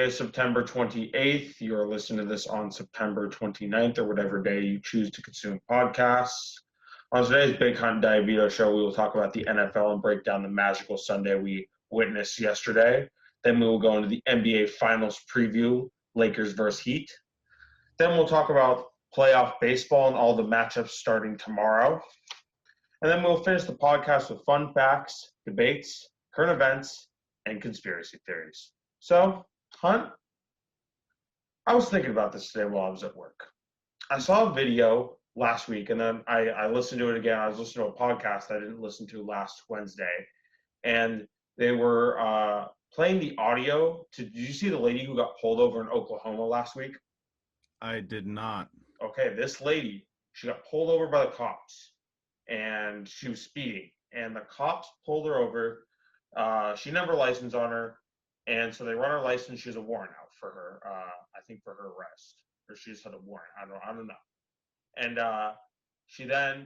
Today is September 28th. You're listening to this on September 29th or whatever day you choose to consume podcasts. On today's Big Hunt and Diabeto show, we will talk about the NFL and break down the magical Sunday we witnessed yesterday. Then we will go into the NBA Finals preview, Lakers versus Heat. Then we'll talk about playoff baseball and all the matchups starting tomorrow. And then we'll finish the podcast with fun facts, debates, current events, and conspiracy theories. So, Hunt, I was thinking about this today while I was at work. I saw a video last week, and then I listened to it again. I was listening to a podcast I didn't listen to last Wednesday, and they were playing the audio. Did you see the lady who got pulled over in Oklahoma last week? I did not. Okay, this lady, she got pulled over by the cops, and she was speeding, and the cops pulled her over. She didn't have her license on her, and so they run her license. She has a warrant out for her, I think for her arrest, or she just had a warrant. I don't know. And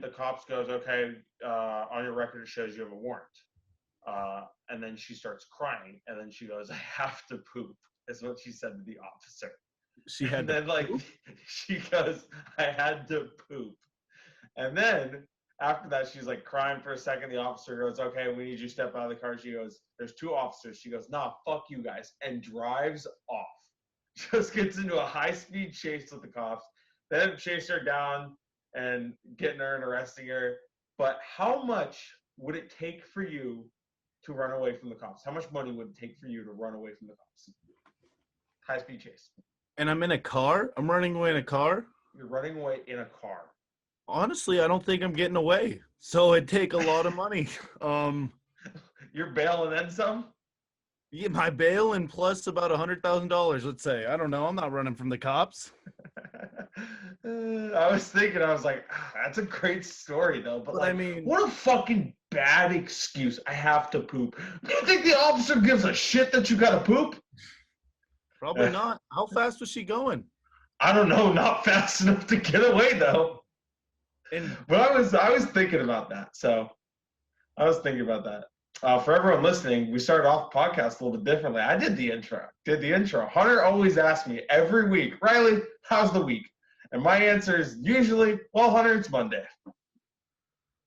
the cops goes, okay, on your record it shows you have a warrant. And then she starts crying, and then she goes, I have to poop, is what she said to the officer. She had and then poop? she goes, I had to poop. And then after that, she's like crying for a second. The officer goes, okay, we need you to step out of the car. She goes, there's two officers. She goes, nah, fuck you guys, and drives off. Just gets into a high-speed chase with the cops. Then chase her down and getting her and arresting her. But how much would it take for you to run away from the cops? How much money would it take for you to run away from the cops? High-speed chase. And I'm in a car? I'm running away in a car? You're running away in a car. Honestly, I don't think I'm getting away. So it'd take a lot of money. You're bail and then some? Yeah, my bail and plus about $100,000, let's say. I don't know. I'm not running from the cops. I was thinking, I was like, that's a great story, though. But like, I mean, what a fucking bad excuse. I have to poop. Do you think the officer gives a shit that you gotta poop? Probably not. How fast was she going? I don't know. Not fast enough to get away, though. But I was thinking about that. So I was thinking about that. For everyone listening, we started off the podcast a little bit differently. I did the intro. Hunter always asks me every week, Riley, how's the week? And my answer is usually, well, Hunter, it's Monday.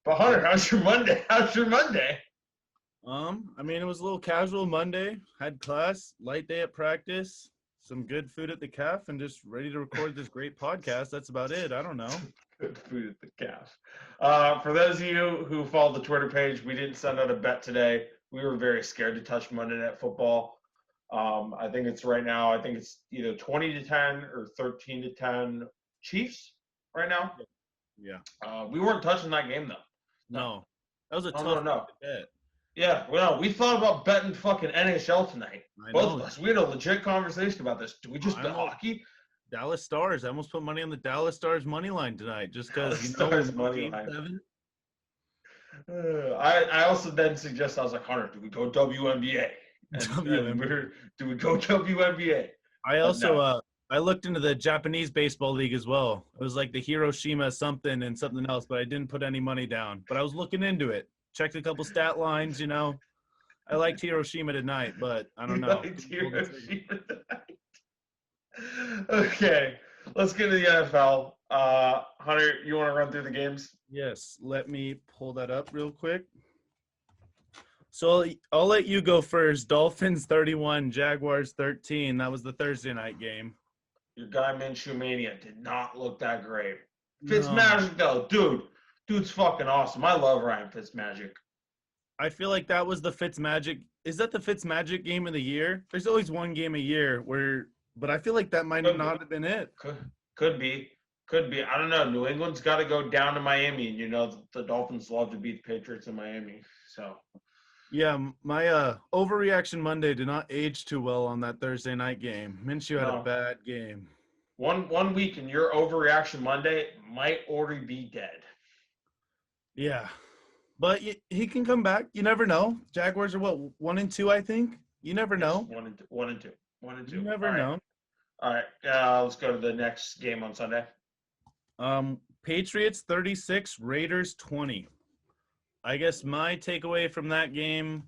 But Hunter, how's your Monday? I mean, it was a little casual Monday. Had class, light day at practice, some good food at the caf, and just ready to record this great podcast. That's about it. I don't know. Good food at the caf. For those of you who follow the Twitter page, we didn't send out a bet today. We were very scared to touch Monday Night Football. I think it's right now, I think it's either 20-10 or 13-10 Chiefs right now. Yeah. We weren't touching that game, though. No. That was a tough bet. Yeah, well, we thought about betting fucking NHL tonight. Both of us. We had a legit conversation about this. Do we just bet hockey? Dallas Stars. I almost put money on the Dallas Stars money line tonight just because, you know, money line. I also then suggest, I was like, Hunter, do we go WNBA? Do we go WNBA? I also I looked into the Japanese baseball league as well. It was like the Hiroshima something and something else, but I didn't put any money down. But I was looking into it. Checked a couple stat lines, you know. I liked Hiroshima tonight, but I don't know. Okay, let's get to the NFL. Hunter, you want to run through the games? Yes, let me pull that up real quick. So I'll let you go first. Dolphins 31, Jaguars 13. That was the Thursday night game. Your guy Minshew Mania did not look that great. Fitzmagic, though, dude's fucking awesome. I love Ryan Fitzmagic. I feel like that was the Fitzmagic. Is that the Fitzmagic game of the year? There's always one game a year where, but I feel like that might not have been it. Could be. I don't know. New England's got to go down to Miami, and you know the Dolphins love to beat the Patriots in Miami. So. Yeah, my overreaction Monday did not age too well on that Thursday night game. Minshew had a bad game. One week and your overreaction Monday might already be dead. Yeah, but he can come back. You never know. Jaguars are what, 1-2, I think. You never know. 1-2. You never know. All right, let's go to the next game on Sunday. Patriots 36, Raiders 20. I guess my takeaway from that game,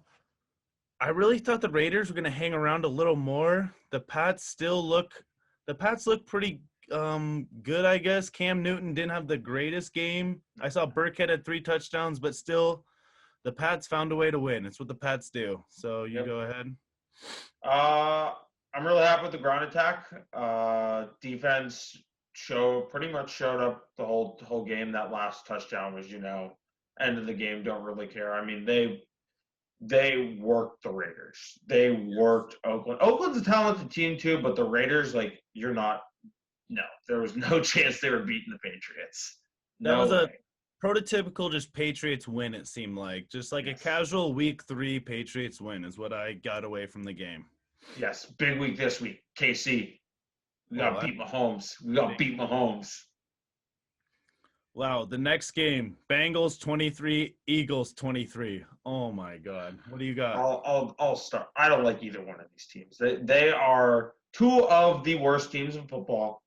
I really thought the Raiders were going to hang around a little more. The Pats look pretty good, I guess. Cam Newton didn't have the greatest game. I saw Burkhead had 3 touchdowns, but still the Pats found a way to win. It's what the Pats do. So you Yep. go ahead. Uh, I'm really happy with the ground attack. Defense pretty much showed up the whole game. That last touchdown was, end of the game. Don't really care. I mean, they worked the Raiders. They worked Oakland. Oakland's a talented team too, but the Raiders, like, you're not. No, there was no chance they were beating the Patriots. That No was a way. prototypical just Patriots win, it seemed like. Just like a Yes. casual week 3 Patriots win is what I got away from the game. Yes. Big week this week. KC. We got to beat Mahomes. We got to beat Mahomes. Wow, the next game, Bengals 23, Eagles 23. Oh my God, what do you got? I'll start. I don't like either one of these teams. They are two of the worst teams in football.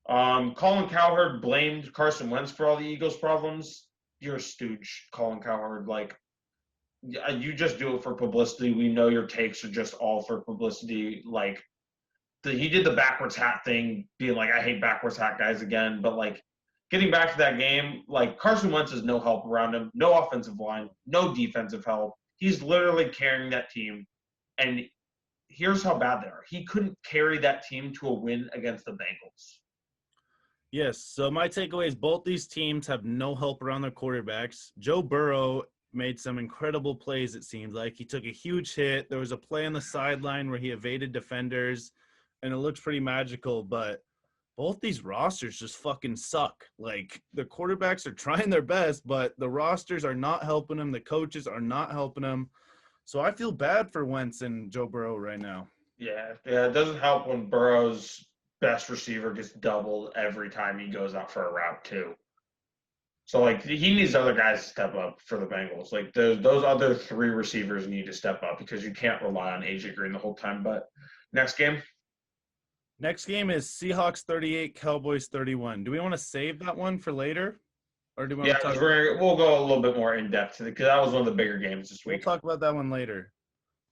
Colin Cowherd blamed Carson Wentz for all the Eagles' problems. You're a stooge, Colin Cowherd. Like, you just do it for publicity. We know your takes are just all for publicity. Like, he did the backwards hat thing, being like, I hate backwards hat guys again. But, like, getting back to that game, like, Carson Wentz has no help around him, no offensive line, no defensive help. He's literally carrying that team. And here's how bad they are. He couldn't carry that team to a win against the Bengals. Yes, so my takeaway is both these teams have no help around their quarterbacks. Joe Burrow made some incredible plays, it seems like. He took a huge hit. There was a play on the sideline where he evaded defenders, and it looks pretty magical, but both these rosters just fucking suck. Like, the quarterbacks are trying their best, but the rosters are not helping them. The coaches are not helping them. So I feel bad for Wentz and Joe Burrow right now. Yeah. It doesn't help when Burrow's best receiver gets doubled every time he goes out for a route, too. So, like, he needs other guys to step up for the Bengals. Like, those other three receivers need to step up because you can't rely on AJ Green the whole time. But next game? Next game is Seahawks 38, Cowboys 31. Do we want to save that one for later? Or do we want Yeah, to talk? we'll go a little bit more in depth because that was one of the bigger games this We'll week. talk about that one later.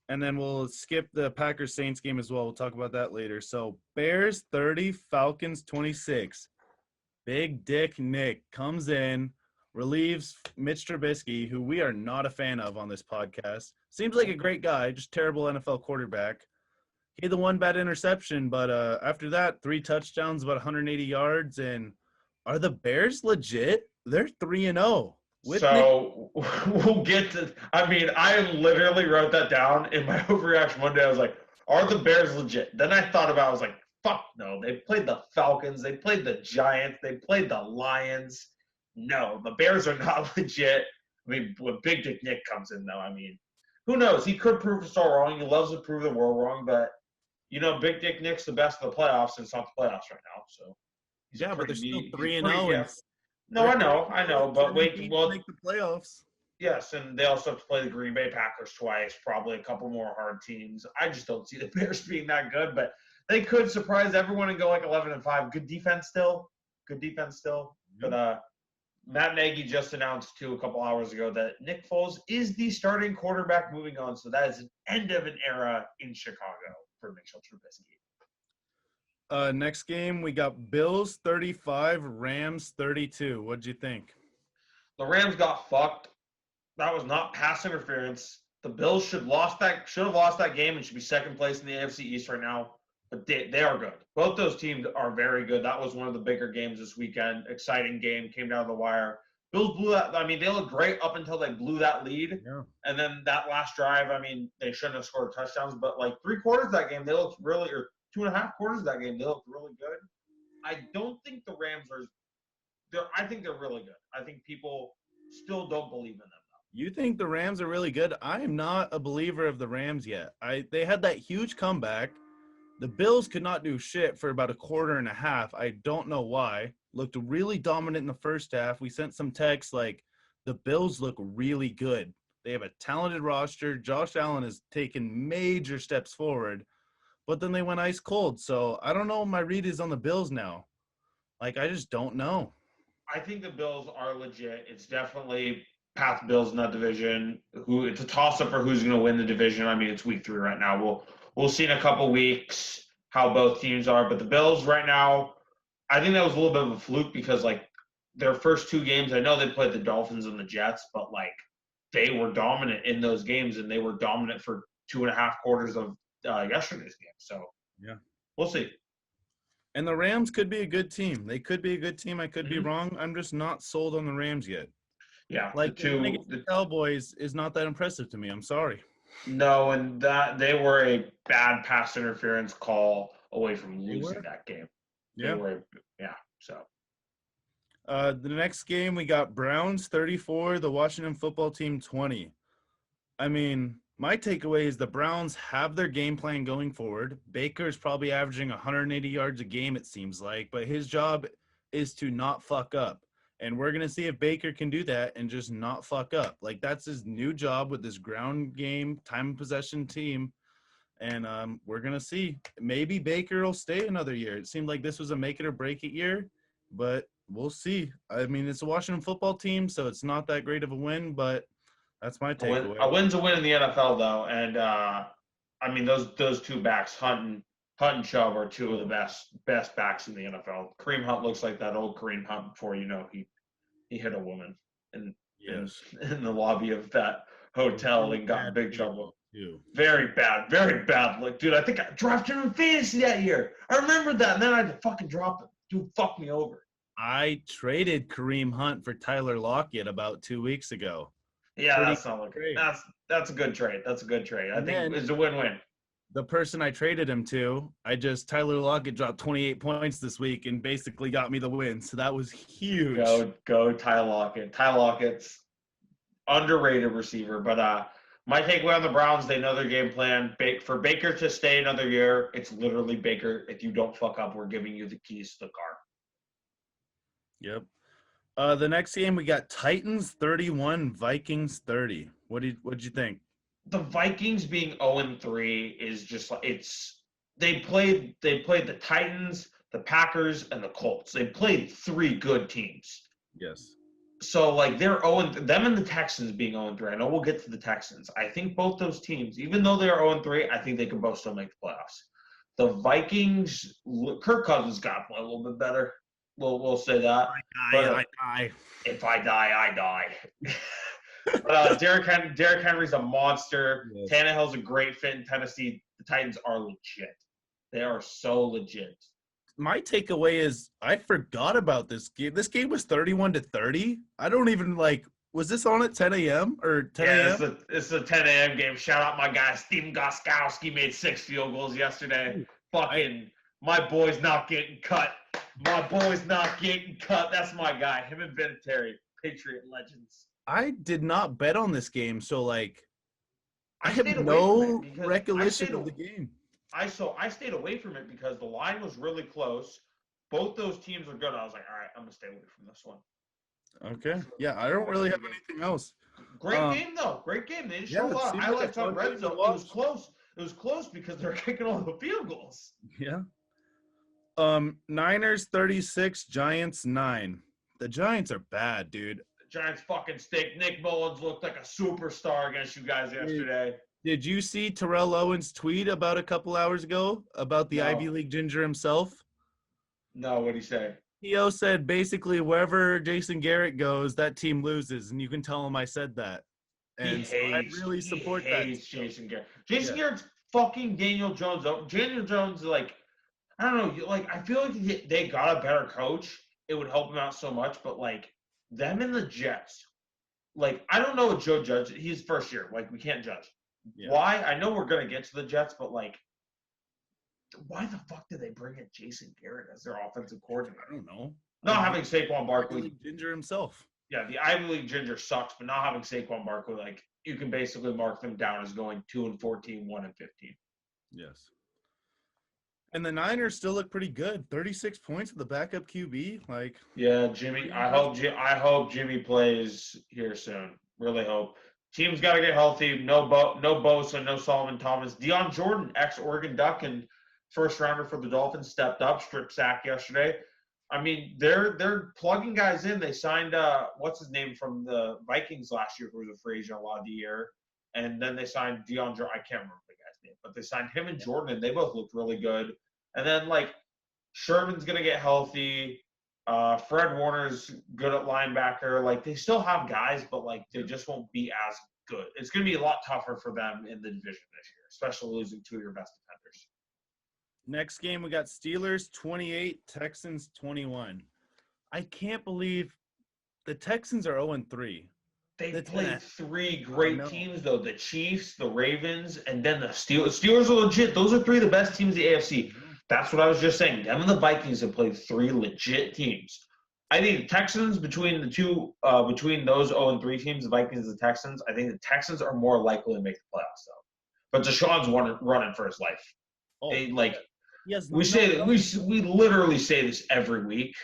And then we'll skip the Packers Saints game as well. We'll talk about that later. So Bears 30, Falcons 26. Big Dick Nick comes in, relieves Mitch Trubisky, who we are not a fan of on this podcast. Seems like a great guy, just terrible NFL quarterback. He had the one bad interception, but after that, 3 touchdowns, about 180 yards. And are the Bears legit? They're 3-0. So we'll get to. I mean, I literally wrote that down in my overreaction one day. I was like, "Are the Bears legit?" Then I thought about. It, I was like, "Fuck no!" They played the Falcons. They played the Giants. They played the Lions. No, the Bears are not legit. I mean, when Big Dick Nick comes in, though, I mean, who knows? He could prove us all wrong. He loves to prove the world wrong, but Big Dick Nick's the best of the playoffs, and it's not the playoffs right now. So Yeah, but they're still he's 3-0. yeah. No, I know, but wait, well, make the playoffs. yes, and they also have to play the Green Bay Packers twice, probably a couple more hard teams. I just don't see the Bears being that good, but they could surprise everyone and go like 11-5. Good defense still. But Matt Nagy just announced too a couple hours ago that Nick Foles is the starting quarterback moving on, so that is an end of an era in Chicago for Mitchell Trubisky. Next game, we got Bills 35, Rams 32. What'd you think? The Rams got fucked. That was not pass interference. The Bills should have lost that game and should be second place in the AFC East right now. But they are good. Both those teams are very good. That was one of the bigger games this weekend. Exciting game, came down the wire. Bills blew that. I mean, they looked great up until they blew that lead. Yeah. And then that last drive, I mean, they shouldn't have scored touchdowns. But like 3 quarters of that game, they looked really, or 2.5 quarters of that game, they looked really good. I don't think the Rams are. I think they're really good. I think people still don't believe in them. You think the Rams are really good? I am not a believer of the Rams yet. They had that huge comeback. The Bills could not do shit for about a quarter and a half. I don't know why. Looked really dominant in the first half. We sent some texts like, the Bills look really good. They have a talented roster. Josh Allen has taken major steps forward. But then they went ice cold. So I don't know what my read is on the Bills now. Like, I just don't know. I think the Bills are legit. It's definitely Pats Bills in that division. Who it's a toss up for who's going to win the division. I mean, it's week 3 right now. We'll see in a couple weeks how both teams are. But the Bills right now, I think that was a little bit of a fluke because like their first 2 games, I know they played the Dolphins and the Jets, but like they were dominant in those games and they were dominant for 2.5 quarters of yesterday's game. So Yeah. we'll see. And the Rams could be a good team. They could be a good team. I could be Mhm. wrong. I'm just not sold on the Rams yet. Yeah, Like winning against the Cowboys is not that impressive to me. I'm sorry. no, and that they were a bad pass interference call away from losing that game. They Yeah. were, yeah. So The next game we got Browns 34, the Washington football team 20. I mean, my takeaway is the Browns have their game plan going forward. Baker's probably averaging 180 yards a game, it seems like, but his job is to not fuck up. And we're going to see if Baker can do that and just not fuck up. Like, that's his new job with this ground game, time of possession team. And we're going to see. Maybe Baker will stay another year. It seemed like this was a make it or break it year, but we'll see. I mean, it's a Washington football team, so it's not that great of a win, but that's my takeaway. a win's a win in the NFL though, and I mean those 2 backs, Hunt and Chubb, are 2 of the best backs in the NFL. Kareem Hunt looks like that old Kareem Hunt before he hit a woman in Yes. in the lobby of that hotel and got in big trouble. Too. Very bad look, dude. I think I drafted him in fantasy that year. I remember that, and then I had to fucking drop him. Dude, fuck me over. I traded Kareem Hunt for Tyler Lockett about 2 weeks ago. Yeah, that's not looking. That's a good trade. That's a good trade. I think it's a win-win. The person I traded him to, Tyler Lockett dropped 28 points this week and basically got me the win. So that was huge. Go Ty Lockett. Ty Lockett's underrated receiver, but my takeaway on the Browns, they know their game plan. For Baker to stay another year, it's literally Baker. If you don't fuck up, we're giving you the keys to the car. Yep. The next game we got Titans 31, Vikings 30. What did you think? The Vikings being 0-3 is just like they played the Titans, the Packers, and the Colts. They played 3 good teams. Yes. So like they're 0, them and the Texans being 0-3. I know we'll get to the Texans. I think both those teams, even though they are 0-3, I think they can both still make the playoffs. The Vikings, Kirk Cousins got to play a little bit better. We'll say that. I die. If I die, I die. But Derrick Henry's a monster. Yes. Tannehill's a great fit in Tennessee. The Titans are legit. They are so legit. My takeaway is I forgot about this game. This game was 31-30. I don't even was this on at 10 a.m. or 10 a.m.? Yeah, it's a 10 a.m. game. Shout out my guy, Steven Gostkowski made 6 field goals yesterday. My boy's not getting cut. My boy's not getting cut. That's my guy. Him and Vinatieri, Patriot legends. I did not bet on this game, so I have no recollection of the game. I stayed away from it because the line was really close. Both those teams are good. I was like, all right, I'm gonna stay away from this one. Okay. Yeah, I don't really have anything else. Great game though. Great game. They didn't show a lot of highlights on red zone. It was close. It was close because they're kicking all the field goals. Yeah. Niners 36, Giants 9. The Giants are bad, dude. The Giants fucking stink. Nick Mullins looked like a superstar against you guys yesterday. Did you see Terrell Owens' tweet about a couple hours ago about the Ivy League ginger himself? No, what'd he say? T.O. said basically wherever Jason Garrett goes, that team loses, and you can tell him I said that. And I really support that. Jason Garrett. Jason Garrett's fucking Daniel Jones. Daniel Jones, I don't know. I feel like they got a better coach. It would help him out so much, but them and the Jets, I don't know what Joe Judge. He's first year. We can't judge. Yeah. Why? I know we're gonna get to the Jets, but why the fuck did they bring in Jason Garrett as their offensive coordinator? I don't know. Not having Saquon Barkley. Ginger himself. Yeah, the Ivy League ginger sucks, but not having Saquon Barkley, you can basically mark them down as going 2-14, 1-15. Yes. And the Niners still look pretty good. 36 points with the backup QB. Yeah, Jimmy. I hope Jimmy plays here soon. Really hope. Team's got to get healthy. No Bosa, no Solomon Thomas. Deion Jordan, ex-Oregon Duck and first rounder for the Dolphins, stepped up, strip sack yesterday. I mean, they're plugging guys in. They signed what's his name from the Vikings last year, who was a free agent a lot of the year, and then they signed DeAndre. I can't remember the guy's name, but they signed him and Jordan, and they both looked really good. And then like Sherman's gonna get healthy. Fred Warner's good at linebacker. Like they still have guys, but like they just won't be as good. It's gonna be a lot tougher for them in the division this year, especially losing two of your best defenders. Next game, we got Steelers 28, Texans 21. I can't believe the Texans are 0-3. They've played three great teams, though. The Chiefs, the Ravens, and then the Steelers. Steelers are legit. Those are three of the best teams in the AFC. That's what I was just saying. Them and the Vikings have played three legit teams. I think the Texans, between the two, between those 0-3 teams, the Vikings and the Texans, I think the Texans are more likely to make the playoffs, though. But Deshaun's running for his life. We literally say this every week.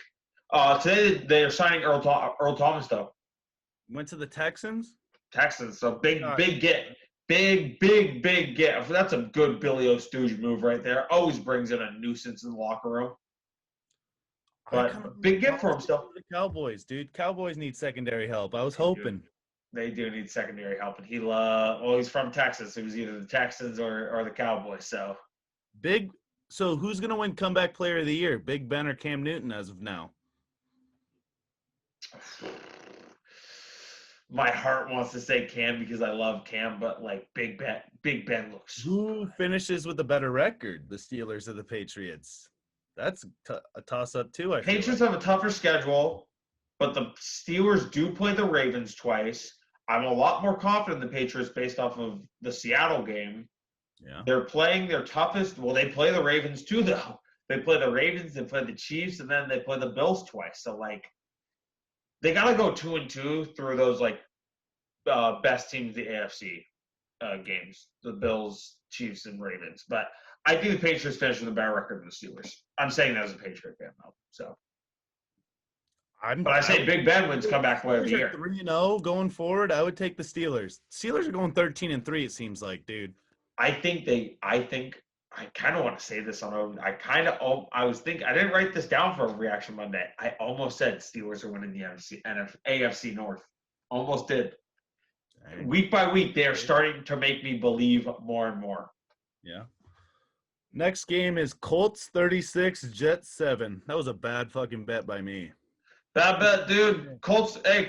Today they're signing Earl Thomas, though. Went to the Texans? Texans, so big get. Big get. That's a good Billy O'Stooge move right there. Always brings in a nuisance in the locker room. But big get for him still. The Cowboys, dude. Cowboys need secondary help. I was hoping. They do need secondary help. And he's from Texas. So it was either the Texans or the Cowboys. So who's going to win comeback player of the year? Big Ben or Cam Newton as of now? My heart wants to say Cam because I love Cam, but like Big Ben looks. Who finishes with a better record, the Steelers or the Patriots? That's a toss-up too. Patriots have a tougher schedule, but the Steelers do play the Ravens twice. I'm a lot more confident in the Patriots based off of the Seattle game. Yeah, they're playing their toughest. Well, they play the Ravens too, though. They play the Ravens, they play the Chiefs, and then they play the Bills twice. So like. They got to go 2-2 through those like best teams in the AFC games, the Bills, Chiefs, and Ravens. But I think the Patriots finish with a better record than the Steelers. I'm saying that as a Patriot fan, though. So, I say Big Ben wins comeback player of the year. 3-0 going forward. I would take the Steelers. Steelers are going 13-3. It seems like, dude. I kind of want to say this on. I didn't write this down for a Reaction Monday. I almost said Steelers are winning the AFC North. Almost did. Dang. Week by week, they are starting to make me believe more and more. Yeah. Next game is Colts 36, Jets 7. That was a bad fucking bet by me. Bad bet, dude. Colts are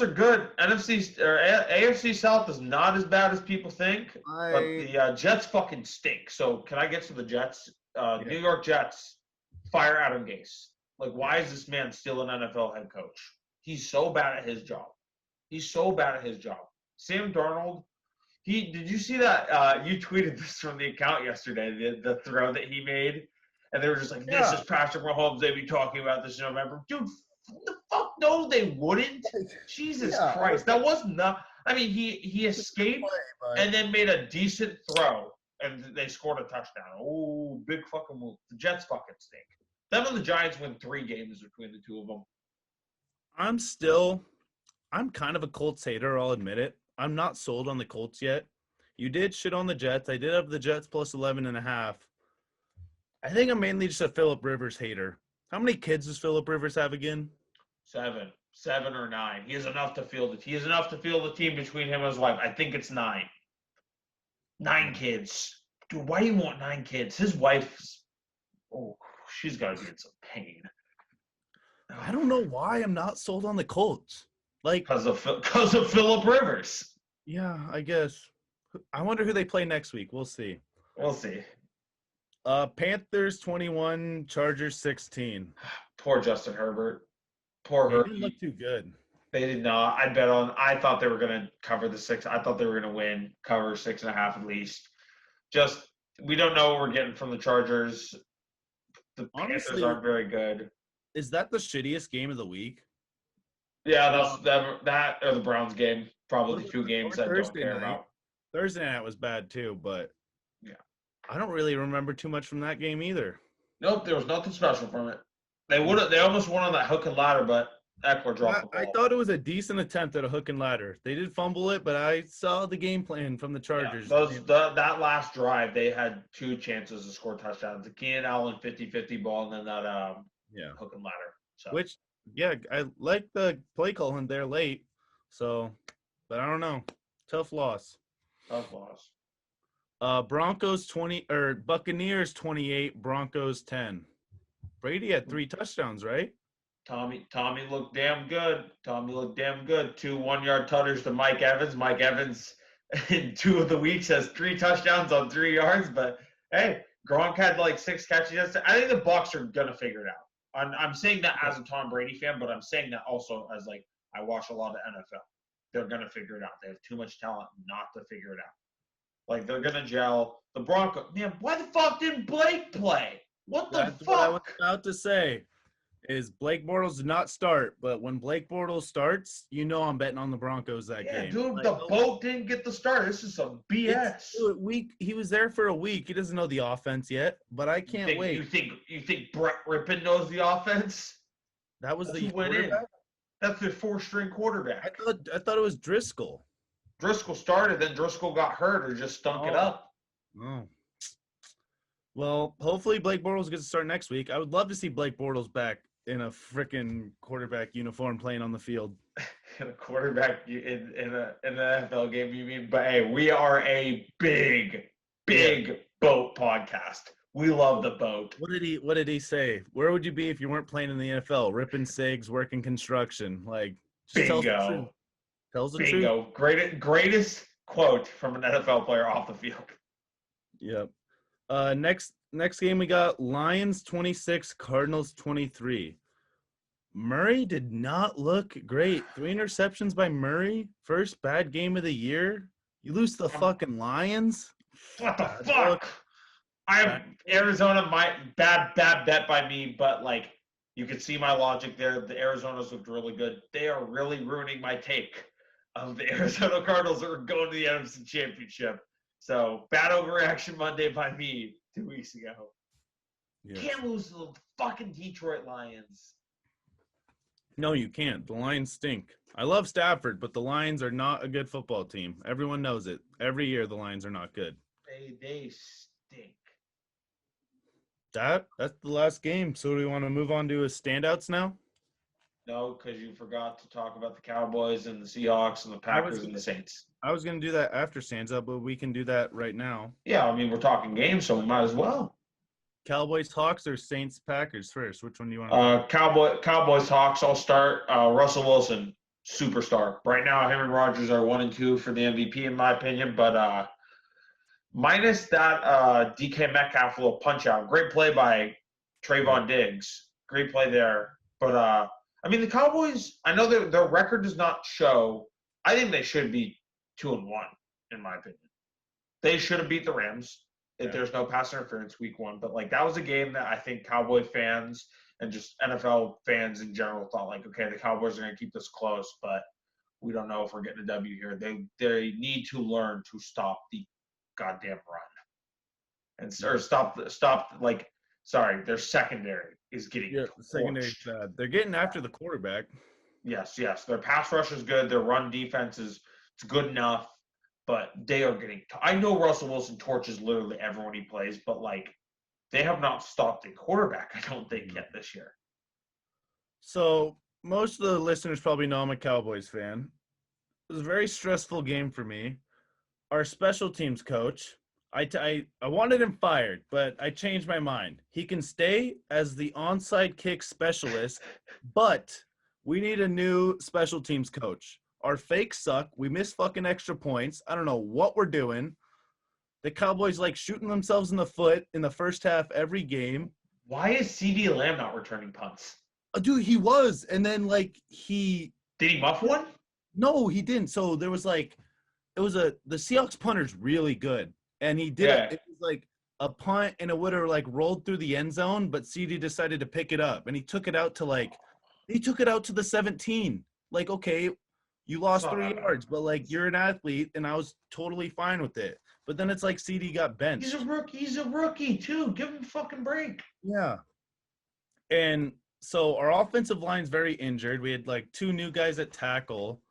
good. AFC South is not as bad as people think, but the Jets fucking stink. So can I get to the Jets? New York Jets fire Adam Gase. Like, why is this man still an NFL head coach? He's so bad at his job. Sam Darnold. Did you see that? You tweeted this from the account yesterday. The throw that he made, and they were just like, "This is Patrick Mahomes." They'd be talking about this in November, dude. The fuck no, they wouldn't. Jesus Christ, that was not. I mean, he escaped and then made a decent throw, and they scored a touchdown. Oh, big fucking move. The Jets fucking stink. Them and the Giants win 3 games between the two of them. I'm kind of a Colts hater. I'll admit it. I'm not sold on the Colts yet. You did shit on the Jets. I did have the Jets plus 11.5. I think I'm mainly just a Phillip Rivers hater. How many kids does Phillip Rivers have again? 7 or 9. He has enough to field it. He has enough to field the team between him and his wife. I think it's 9. 9 kids. Dude, why do you want 9 kids? His wife's she's got to be in some pain. I don't know why I'm not sold on the Colts. Like because of Phillip Rivers. Yeah, I guess. I wonder who they play next week. We'll see. Panthers 21, Chargers 16. Poor Justin Herbert. Poor Herbert. They didn't look too good. They did not. I thought they were going to cover the 6. I thought they were going to win, cover 6.5 at least. Just, we don't know what we're getting from the Chargers. The Panthers aren't very good. Is that the shittiest game of the week? Yeah, that or the Browns game. Probably the 2 games I don't care about. Thursday night was bad too, but yeah, I don't really remember too much from that game either. Nope, there was nothing special from it. They almost won on that hook and ladder, but Eckler dropped the ball. I thought it was a decent attempt at a hook and ladder. They did fumble it, but I saw the game plan from the Chargers. Yeah, that last drive, they had 2 chances to score touchdowns. The Keenan Allen 50-50 ball, and then that Yeah. hook and ladder. So Which, yeah, I like the play calling there late. So, but I don't know. Tough loss. tough loss. Broncos 20 or Buccaneers 28, Broncos 10. Brady had 3 touchdowns, right? Tommy looked damn good. Tommy looked damn good. 2 1-yard tutters to Mike Evans. Mike Evans in 2 of the weeks has 3 touchdowns on 3 yards. But hey, Gronk had like 6 catches. I think the Bucs are gonna figure it out. I'm saying that as a Tom Brady fan, but I'm saying that also as like I watch a lot of NFL. They're gonna figure it out. They have too much talent not to figure it out. Like they're gonna gel. The Broncos, man, why the fuck didn't Blake play? What the That's what I was fuck? about to say. Is Blake Bortles did not start, but when Blake Bortles starts, you know I'm betting on the Broncos that Yeah, game. dude, Like, the boat didn't get the start. This is some BS. he was there for a week. He doesn't know the offense yet, but I You can't think wait. you think Brett Rippon knows the offense? That was That's the who went in. quarterback. That's their 4th-string quarterback. I thought it was Driscoll. Driscoll started, then Driscoll got hurt or just stunk it up. Oh. Well, hopefully Blake Bortles gets to start next week. I would love to see Blake Bortles back in a freaking quarterback uniform playing on the field. In a quarterback in an NFL game, you mean? But hey, we are a big boat podcast. We love the boat. What did he say? Where would you be if you weren't playing in the NFL? Ripping cigs, working construction. Like, just tell us the truth. Bingo. Tells the truth. Bingo. Greatest quote from an NFL player off the field. Yep. Next game we got Lions 26, Cardinals 23. Murray did not look great. 3 interceptions by Murray. First bad game of the year. You lose to the fucking Lions. What the fuck? I have Arizona. My bad bet by me, but like you could see my logic there. The Arizonas looked really good. They are really ruining my take of the Arizona Cardinals that were going to the NFC Championship. So bad overreaction Monday by me 2 weeks ago. Yeah. Can't lose to the fucking Detroit Lions. No, you can't. The Lions stink. I love Stafford, but the Lions are not a good football team. Everyone knows it. Every year the Lions are not good. They stink. That's the last game. So do we want to move on to his standouts now? No, because you forgot to talk about the Cowboys and the Seahawks and the Packers and the Saints. I was going to do that after stands up, but we can do that right now. Yeah, I mean, we're talking games, so we might as well. Cowboys, Hawks, or Saints, Packers first? Which one do you want to Cowboys, Hawks, I'll start. Russell Wilson, superstar. Right now, him and Rodgers are 1 and 2 for the MVP, in my opinion, but minus that DK Metcalf little punch-out. Great play by Trayvon Diggs. Great play there. But, I mean, the Cowboys, I know their record does not show. I think they should be 2-1, in my opinion. They should have beat the Rams if there's no pass interference week 1. But, like, that was a game that I think Cowboy fans and just NFL fans in general thought, like, okay, the Cowboys are going to keep this close, but we don't know if we're getting a W here. They need to learn to stop the goddamn run. And or stop like, sorry, their secondary is getting secondary bad. They're getting after the quarterback. Yes. Their pass rush is good. Their run defense is good enough, but they are getting. I know Russell Wilson torches literally everyone he plays, but like they have not stopped the quarterback. I don't think yet this year. So most of the listeners probably know I'm a Cowboys fan. It was a very stressful game for me. Our special teams coach, I wanted him fired, but I changed my mind. He can stay as the onside kick specialist, but we need a new special teams coach. Our fakes suck. We miss fucking extra points. I don't know what we're doing. The Cowboys like shooting themselves in the foot in the first half every game. Why is CD Lamb not returning punts? Dude, he was. And then did he muff one? No, he didn't. So there was like the Seahawks punter's really good. And he did it was like a punt and it would have like rolled through the end zone, but CD decided to pick it up and he took it out to the 17. Like, okay, you lost 3 yards, but like you're an athlete and I was totally fine with it. But then it's like CD got benched. He's a rookie too. Give him a fucking break. Yeah. And so our offensive line's very injured. We had like 2 new guys at tackle.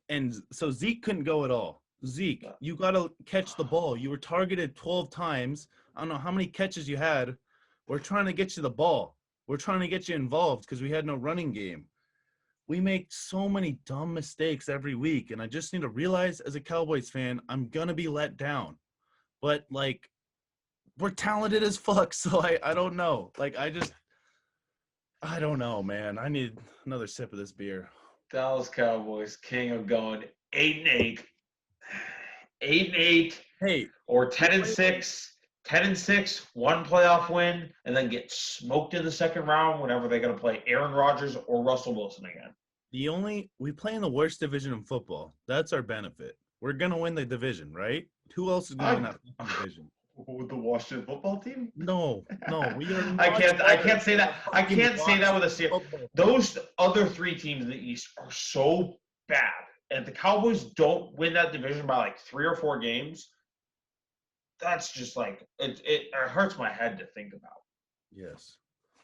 And so Zeke couldn't go at all. Zeke, you got to catch the ball. You were targeted 12 times. I don't know how many catches you had. We're trying to get you the ball. We're trying to get you involved because we had no running game. We make so many dumb mistakes every week, and I just need to realize as a Cowboys fan, I'm going to be let down. But, like, we're talented as fuck, so I don't know. Like, I don't know, man. I need another sip of this beer. Dallas Cowboys, king of going 8-8, 8-8, Hey, or 10-6, 10-6, one playoff win, and then get smoked in the second round whenever they're going to play Aaron Rodgers or Russell Wilson again. we play in the worst division in football. That's our benefit. We're gonna win the division, right? Who else is gonna win that division? With the Washington football team? No, we are I much can't. I can't say that. I fucking can't say that with a serious. football. Those other three teams in the East are so bad, and if the Cowboys don't win that division by like 3 or 4 games, that's just like it hurts my head to think about. Yes.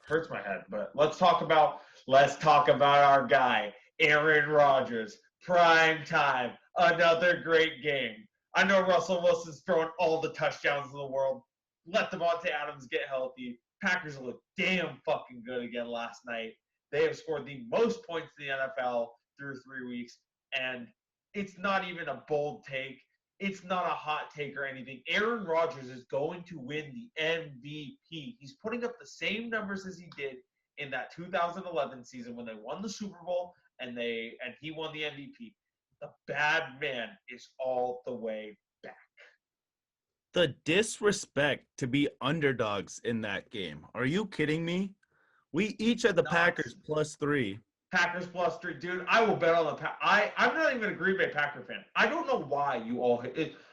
Hurts my head. But let's talk about our guy, Aaron Rodgers. Prime time. Another great game. I know Russell Wilson's throwing all the touchdowns in the world. Let Devontae Adams get healthy. Packers look damn fucking good again last night. They have scored the most points in the NFL through 3 weeks, and it's not even a bold take. It's not a hot take or anything. Aaron Rodgers is going to win the MVP. He's putting up the same numbers as he did in that 2011 season when they won the Super Bowl and he won the MVP. The bad man is all the way back. The disrespect to be underdogs in that game. Are you kidding me? We each had the Packers +3. Packers +3, dude. I will bet on the I'm not even a Green Bay Packer fan. I don't know why you all.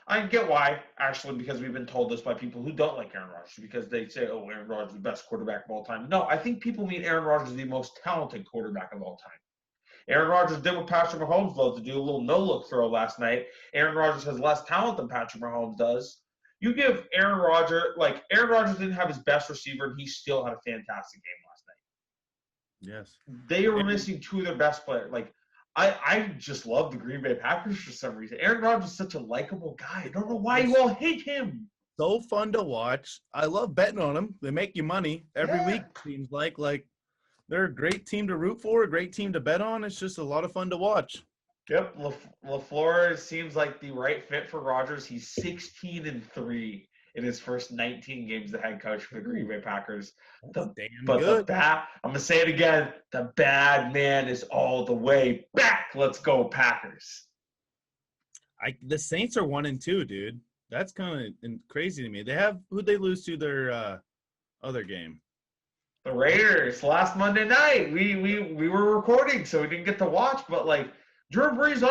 I get why, actually, because we've been told this by people who don't like Aaron Rodgers because they say, "Oh, Aaron Rodgers is the best quarterback of all time." No, I think people mean Aaron Rodgers is the most talented quarterback of all time. Aaron Rodgers did what Patrick Mahomes loved to do, a little no-look throw last night. Aaron Rodgers has less talent than Patrick Mahomes does. You give Aaron Rodgers didn't have his best receiver, and he still had a fantastic game last night. Yes. They were missing 2 of their best players. Like, I just love the Green Bay Packers for some reason. Aaron Rodgers is such a likable guy. I don't know why you all hate him. So fun to watch. I love betting on them. They make you money every week, seems like. Like, they're a great team to root for, a great team to bet on. It's just a lot of fun to watch. Yep, LaFleur seems like the right fit for Rodgers. He's 16-3 in his first 19 games the head coach for the Green Bay Packers. Good. I'm gonna say it again. The bad man is all the way back. Let's go Packers. The Saints are 1-2, dude. That's kind of crazy to me. Who'd they lose to their other game? The Raiders last Monday night. We were recording, so we didn't get to watch. But like Drew Brees' his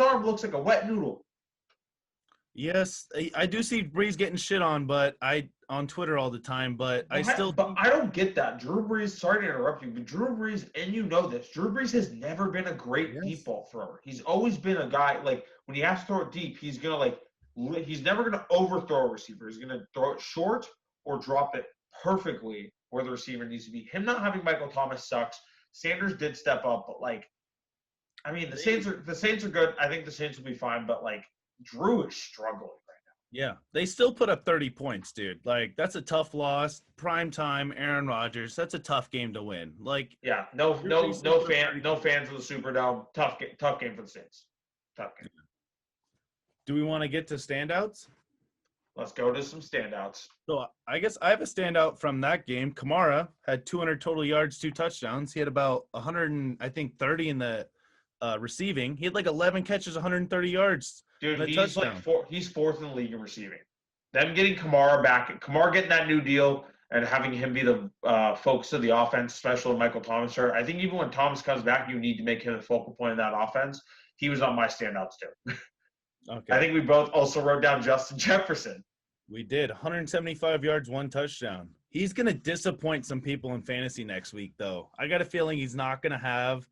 arm looks like a wet noodle. Yes, I do see Brees getting shit on, but on Twitter all the time. But I don't get that. Drew Brees. Sorry to interrupt you, but Drew Brees, and you know this. Drew Brees has never been a great deep ball thrower. He's always been a guy like when he has to throw it deep, he's never gonna overthrow a receiver. He's gonna throw it short or drop it perfectly where the receiver needs to be. Him not having Michael Thomas sucks. Sanders did step up, but like, I mean, the Saints are good. I think the Saints will be fine, but like, Drew is struggling right now. Yeah, they still put up 30 points, dude. Like, that's a tough loss. Prime time, Aaron Rodgers. That's a tough game to win. Like, yeah, no fans of the Superdome. Tough game for the Saints. Tough game. Do we want to get to standouts? Let's go to some standouts. So I guess I have a standout from that game. Kamara had 200 total yards, 2 touchdowns. He had about 130 in the receiving. He had like 11 catches, 130 yards. Dude, he's fourth in the league in receiving. Them getting Kamara back, Kamara getting that new deal, and having him be the focus of the offense, especially when Michael Thomas hurt. I think even when Thomas comes back, you need to make him the focal point of that offense. He was on my standouts too. Okay. I think we both also wrote down Justin Jefferson. We did. 175 yards, 1 touchdown. He's going to disappoint some people in fantasy next week, though. I got a feeling he's going to have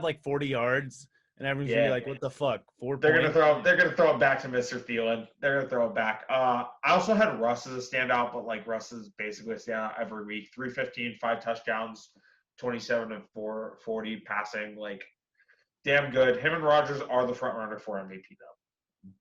like 40 yards, and everyone's going to be like, what the fuck? They're going to throw it back to Mr. Thielen. They're going to throw it back. I also had Russ as a standout, but like Russ is basically a standout every week. 315, 5 touchdowns, 27 and 40 passing. Like, damn good. Him and Rodgers are the front runner for MVP, though.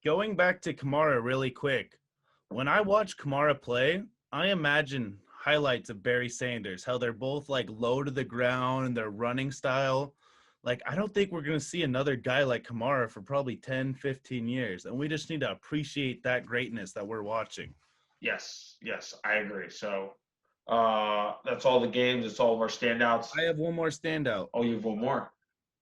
Going back to Kamara really quick. When I watch Kamara play, I imagine highlights of Barry Sanders, how they're both like low to the ground and their running style. Like, I don't think we're going to see another guy like Kamara for probably 10, 15 years. And we just need to appreciate that greatness that we're watching. Yes, I agree. So that's all the games. It's all of our standouts. I have one more standout. Oh, you have one more.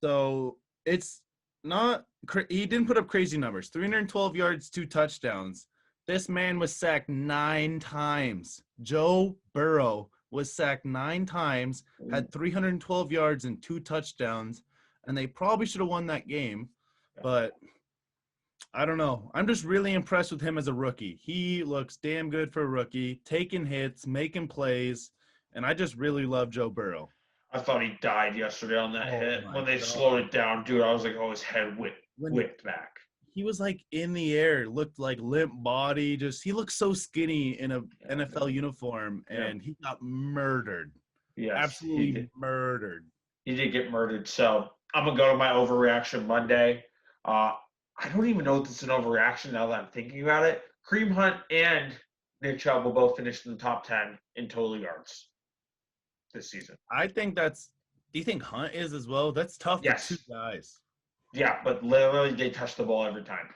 So it's not – he didn't put up crazy numbers. 312 yards, 2 touchdowns. This man was sacked 9 times. Joe Burrow was sacked 9 times, had 312 yards and 2 touchdowns, and they probably should have won that game. But I don't know. I'm just really impressed with him as a rookie. He looks damn good for a rookie, taking hits, making plays, and I just really love Joe Burrow. I thought he died yesterday on that hit. When they God. slowed it down, dude, I was like, oh, his head whipped back. He was like in the air, looked like limp body. He looked so skinny in a NFL uniform, and he got murdered. Yes, absolutely murdered. He did get murdered. So I'm gonna go to my overreaction Monday. I don't even know if it's an overreaction now that I'm thinking about it. Kareem Hunt and Nick Chubb will both finish in the top 10 in total yards this season. I think that's – do you think Hunt is as well? That's tough for 2 guys. Yeah, but literally they touch the ball every time.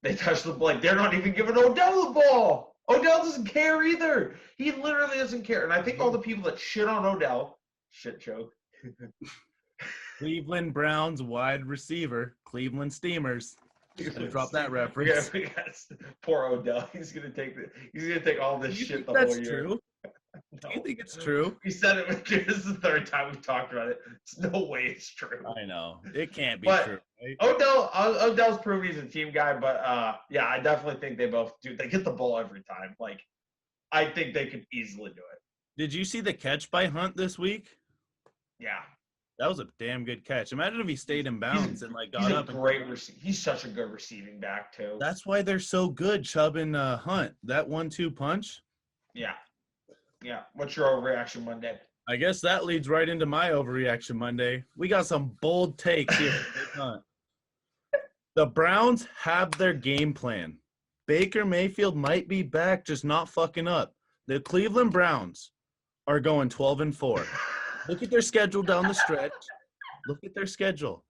They touch the ball. Like, they're not even giving Odell the ball. Odell doesn't care either. He literally doesn't care. And I think all the people that shit on Odell – shit joke. Cleveland Browns wide receiver, Cleveland Steamers. Drop that reference. Yeah, poor Odell. He's gonna take all this shit the whole year. True? Do you think it's true? We said it. This is the 3rd time we've talked about it. There's no way it's true. I know it can't be true. Right? Odell's proven he's a team guy, but yeah, I definitely think they both do. They get the ball every time. Like, I think they could easily do it. Did you see the catch by Hunt this week? Yeah. That was a damn good catch. Imagine if he stayed in bounds and like got up. He's such a good receiving back too. That's why they're so good, Chubb and Hunt. That 1-2 punch. Yeah. What's your overreaction Monday? I guess that leads right into my overreaction Monday. We got some bold takes here from Big Hunt. The Browns have their game plan. Baker Mayfield might be back, just not fucking up. The Cleveland Browns are going 12-4. Look at their schedule down the stretch. Look at their schedule.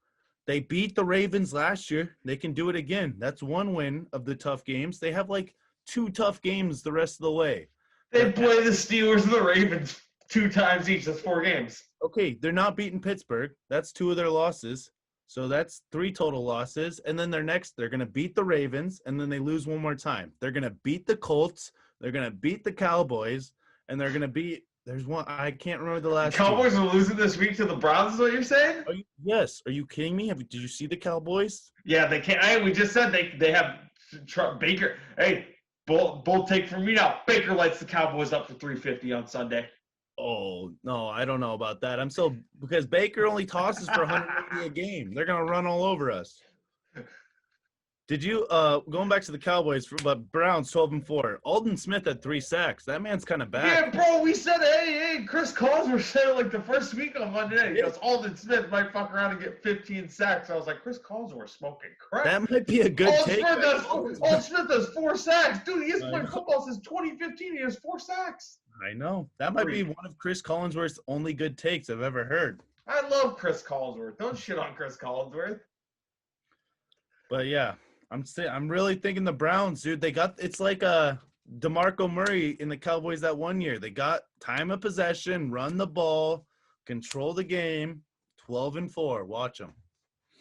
They beat the Ravens last year. They can do it again. That's 1 win of the tough games. They have like 2 tough games the rest of the way. They play the Steelers and the Ravens 2 times each. That's 4 games. Okay, they're not beating Pittsburgh. That's 2 of their losses. So that's 3 total losses. And then they're going to beat the Ravens, and then they lose 1 more time. They're going to beat the Colts. They're going to beat the Cowboys, and they're going to beat – there's one – I can't remember the last Cowboys are losing this week to the Browns is what you're saying? Yes. Are you kidding me? Did you see the Cowboys? Yeah, they can't – hey, we just said they have Baker – hey, bold take from me now. Baker lights the Cowboys up for 350 on Sunday. Oh, no, I don't know about that. Because Baker only tosses for 180 a game. They're going to run all over us. Did you going back to the Cowboys, but Browns 12-4. Alden Smith had 3 sacks. That man's kind of back. Yeah, bro, we said, hey, Chris Collinsworth said it like the first week on Monday. He goes, Alden Smith might fuck around and get 15 sacks. I was like, Chris Collinsworth smoking crack. That might be a good take. Alden Smith has 4 sacks. Dude, he hasn't played football since 2015. He has 4 sacks. I know. That might be one of Chris Collinsworth's only good takes I've ever heard. I love Chris Collinsworth. Don't shit on Chris Collinsworth. But yeah, I'm really thinking the Browns, dude. It's like DeMarco Murray in the Cowboys that 1 year. They got time of possession, run the ball, control the game. 12-4. Watch them.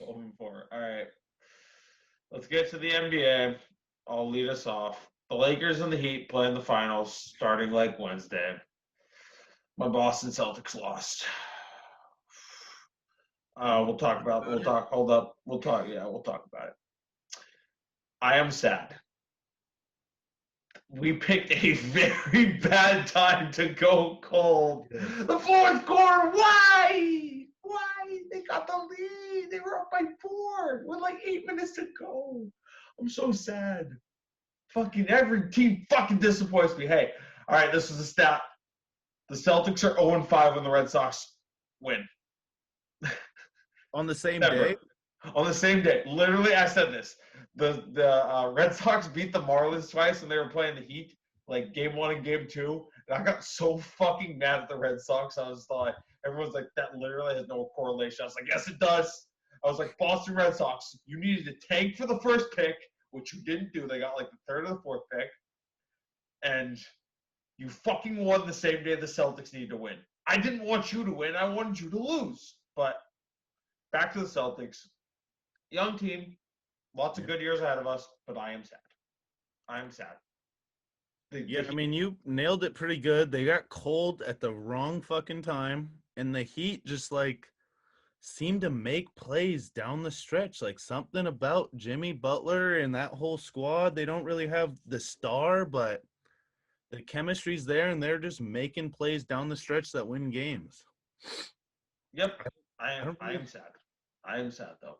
12-4. All right. Let's get to the NBA. I'll lead us off. The Lakers and the Heat play in the finals starting like Wednesday. My Boston Celtics lost. We'll talk about it. I am sad. We picked a very bad time to go cold. The 4th quarter, why? They got the lead. They were up by 4 with like 8 minutes to go. I'm so sad. Fucking every team fucking disappoints me. Hey, all right, this is a stat. The Celtics are 0-5 when the Red Sox win. On the same day? On the same day. Literally, I said this. The Red Sox beat the Marlins twice when they were playing the Heat, like game 1 and game 2, And I got so fucking mad at the Red Sox. I was like, everyone's like, that literally has no correlation. I was like, yes, it does. I was like, Boston Red Sox, you needed to tank for the first pick, which you didn't do. They got like the third or the fourth pick. And you fucking won the same day the Celtics needed to win. I didn't want you to win. I wanted you to lose. But back to the Celtics. Young team, lots of good years ahead of us, but I am sad. I am sad. Yeah, I mean, you nailed it pretty good. They got cold at the wrong fucking time, and the Heat just like seemed to make plays down the stretch. Like something about Jimmy Butler and that whole squad. They don't really have the star, but the chemistry's there, and they're just making plays down the stretch that win games. Yep, I I am. don't I really- am sad. I am sad though.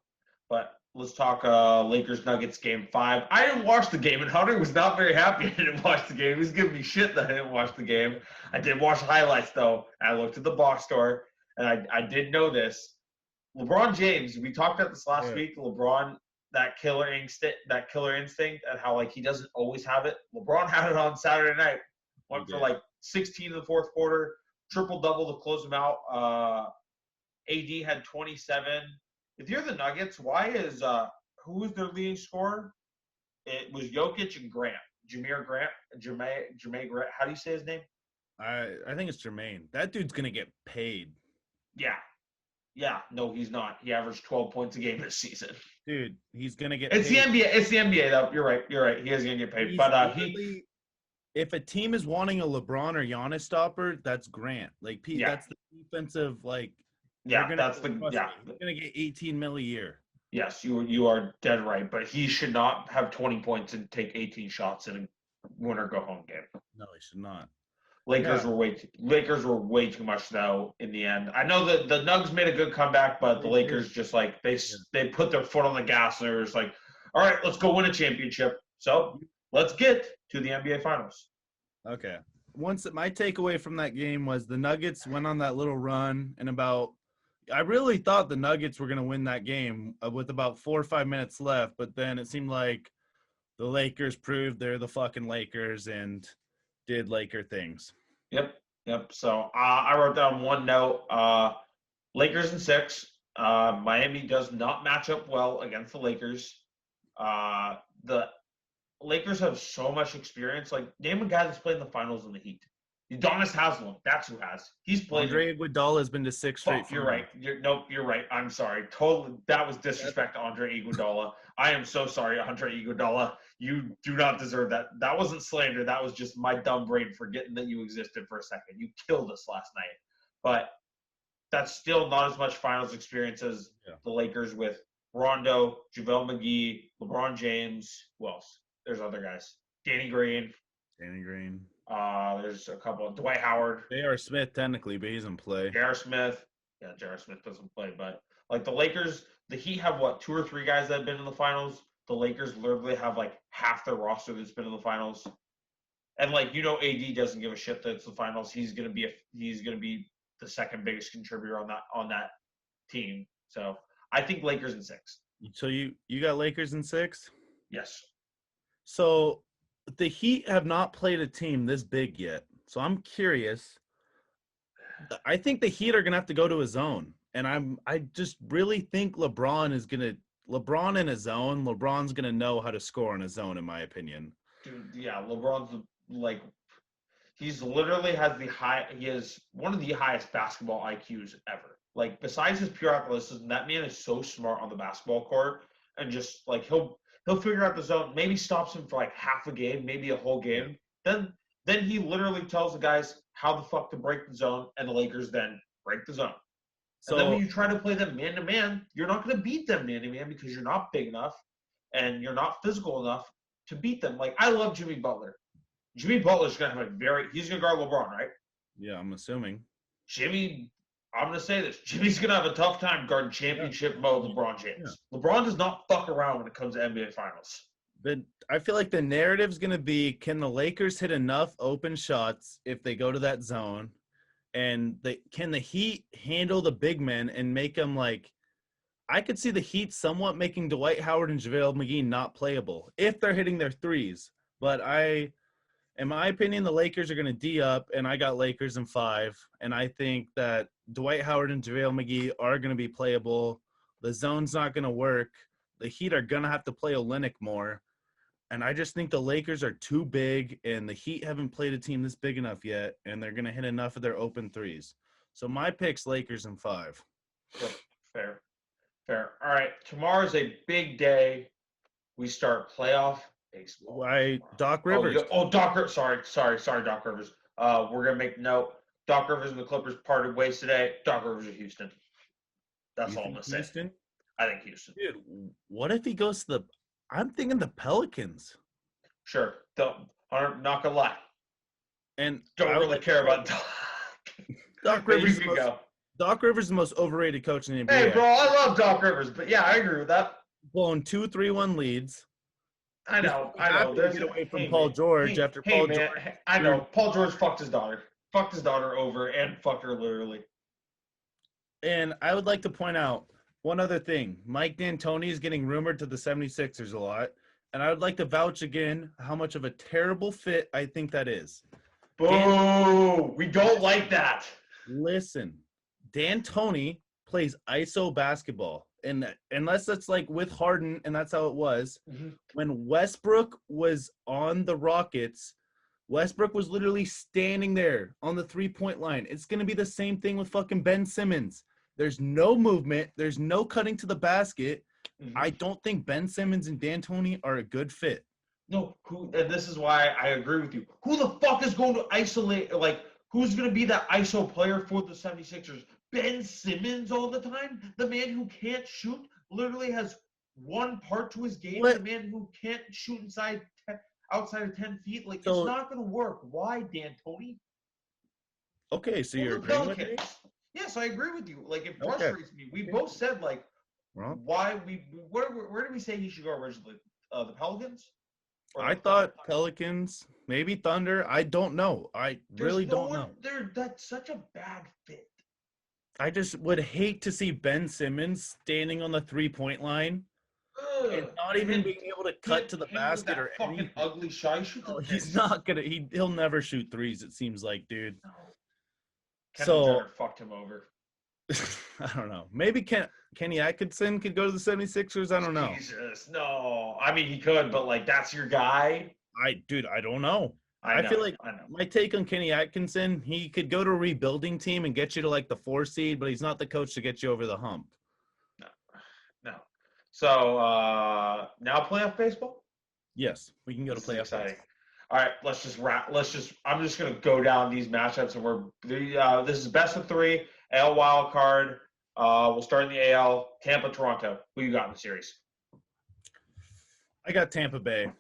But let's talk Lakers Nuggets game 5. I didn't watch the game, and Hunter was not very happy I didn't watch the game. He was giving me shit that I didn't watch the game. I did watch highlights though. I looked at the box score, and I did know this. LeBron James, we talked about this last week. LeBron, that killer instinct, and how like he doesn't always have it. LeBron had it on Saturday night. Went for like 16 in the fourth quarter, triple double to close him out. AD had 27. If you're the Nuggets, why is who was their leading scorer? It was Jokic and Grant, Jameer Grant, Jermaine Grant. How do you say his name? I think it's Jermaine. That dude's gonna get paid. Yeah. No, he's not. He averaged 12 points a game this season. Dude, he's gonna get It's paid. the NBA. It's the NBA, though. You're right. He is gonna get paid. But if a team is wanting a LeBron or Giannis stopper, that's Grant. Like, that's the defensive. Like, he's gonna get 18 mil a year. Yes, you are dead right. But he should not have 20 points and take 18 shots in a win or go home game. No, he should not. Lakers were way too much though in the end. I know that the Nuggets made a good comeback, but the Lakers just like they put their foot on the gas and they were just like, all right, let's go win a championship. So let's get to the NBA Finals. Okay. My takeaway from that game was the Nuggets went on that little run, and I really thought the Nuggets were going to win that game with about 4 or 5 minutes left, but then it seemed like the Lakers proved they're the fucking Lakers and did Laker things. Yep. So I wrote down one note. Lakers in 6. Miami does not match up well against the Lakers. The Lakers have so much experience. Like, name a guy that's played in the finals in the Heat. Udonis Haslem, that's who has. He's played. Andre Iguodala has been to 6 straight. You're right. You're right. I'm sorry. Totally, that was disrespect to Andre Iguodala. I am so sorry, Andre Iguodala. You do not deserve that. That wasn't slander. That was just my dumb brain forgetting that you existed for a second. You killed us last night. But that's still not as much finals experience as the Lakers with Rondo, JaVale McGee, LeBron James. Who else? There's other guys. Danny Green. There's a couple. Dwight Howard. J.R. Smith, technically, but he doesn't play. J.R. Smith. Yeah, J.R. Smith doesn't play. But, like, the Lakers, the Heat have, 2 or 3 guys that have been in the finals. The Lakers literally have, half their roster that's been in the finals. And, AD doesn't give a shit that it's the finals. He's gonna be the second biggest contributor on that team. So I think Lakers in 6. So you got Lakers in 6? Yes. So the Heat have not played a team this big yet. So I'm curious. I think the Heat are gonna have to go to a zone, and I just really think LeBron in a zone. LeBron's gonna know how to score in a zone, in my opinion. Dude, yeah, LeBron's he's literally he has one of the highest basketball IQs ever. Besides his pure athleticism, that man is so smart on the basketball court, and just he'll figure out the zone. Maybe stops him for half a game, maybe a whole game. Then he literally tells the guys how the fuck to break the zone, and the Lakers then break the zone. So and then when you try to play them man to man, you're not going to beat them man to man because you're not big enough and you're not physical enough to beat them. I love Jimmy Butler. Jimmy Butler's going to have he's going to guard LeBron, right? Yeah, I'm assuming. I'm going to say this. Jimmy's going to have a tough time guarding championship mode LeBron James. Yeah. LeBron does not fuck around when it comes to NBA Finals. But I feel like the narrative's going to be, can the Lakers hit enough open shots if they go to that zone? And can the Heat handle the big men and make them I could see the Heat somewhat making Dwight Howard and JaVale McGee not playable if they're hitting their threes. But I In my opinion, the Lakers are going to D up, and I got Lakers in 5. And I think that Dwight Howard and JaVale McGee are going to be playable. The zone's not going to work. The Heat are going to have to play Olynyk more. And I just think the Lakers are too big, and the Heat haven't played a team this big enough yet, and they're going to hit enough of their open threes. So my pick's Lakers in 5. Fair. All right, tomorrow's a big day. We start playoff baseball. Why, Doc Rivers? Doc Rivers. Sorry, Doc Rivers. We're gonna make note. Doc Rivers and the Clippers parted ways today. Doc Rivers of Houston. That's all I'm gonna say. Houston? I think Houston. Dude, what if he goes to the? I'm thinking the Pelicans. Sure. I'm not gonna lie. And don't really care about Doc. Doc Rivers. Doc Rivers is the most overrated coach in the NBA. Hey, bro, I love Doc Rivers, but yeah, I agree with that. Blowing 2-3-1 leads. I know. There's get away from Paul George after Paul George. I know. Paul George fucked his daughter. Fucked his daughter over and fucked her literally. And I would like to point out one other thing. Mike D'Antoni is getting rumored to the 76ers a lot. And I would like to vouch again how much of a terrible fit I think that is. Boo! We don't like that. Listen, D'Antoni plays ISO basketball. And unless that's like with Harden, and that's how it was, when Westbrook was on the Rockets, Westbrook was literally standing there on the three-point line. It's going to be the same thing with fucking Ben Simmons. There's no movement. There's no cutting to the basket. I don't think Ben Simmons and D'Antoni are a good fit. No, and this is why I agree with you. Who the fuck is going to isolate, who's going to be that ISO player for the 76ers? Ben Simmons all the time? The man who can't shoot literally has one part to his game. The man who can't shoot outside of 10 feet. It's not going to work. Why, D'Antoni? Okay, so you're agreeing with me? Yes, I agree with you. It frustrates me. We both said, why where did we say he should go originally? The Pelicans? I thought Pelicans, maybe Thunder. I don't know. I really don't know. That's such a bad fit. I just would hate to see Ben Simmons standing on the three-point line and not even being able to cut to the basket or anything. Ugly shot. He's not gonna. He'll never shoot threes. It seems like, dude. No. Kenny fucked him over. I don't know. Maybe Kenny Atkinson could go to the 76ers. I don't know. Jesus, no. I mean, he could, but that's your guy. I don't know. I feel like my take on Kenny Atkinson, he could go to a rebuilding team and get you to the 4 seed, but he's not the coach to get you over the hump. No. So now playoff baseball? Yes, we can go to playoff baseball. All right, let's just wrap. I'm just gonna go down these matchups, and this is best of 3 AL wild card. We'll start in the AL. Tampa, Toronto. Who you got in the series? I got Tampa Bay.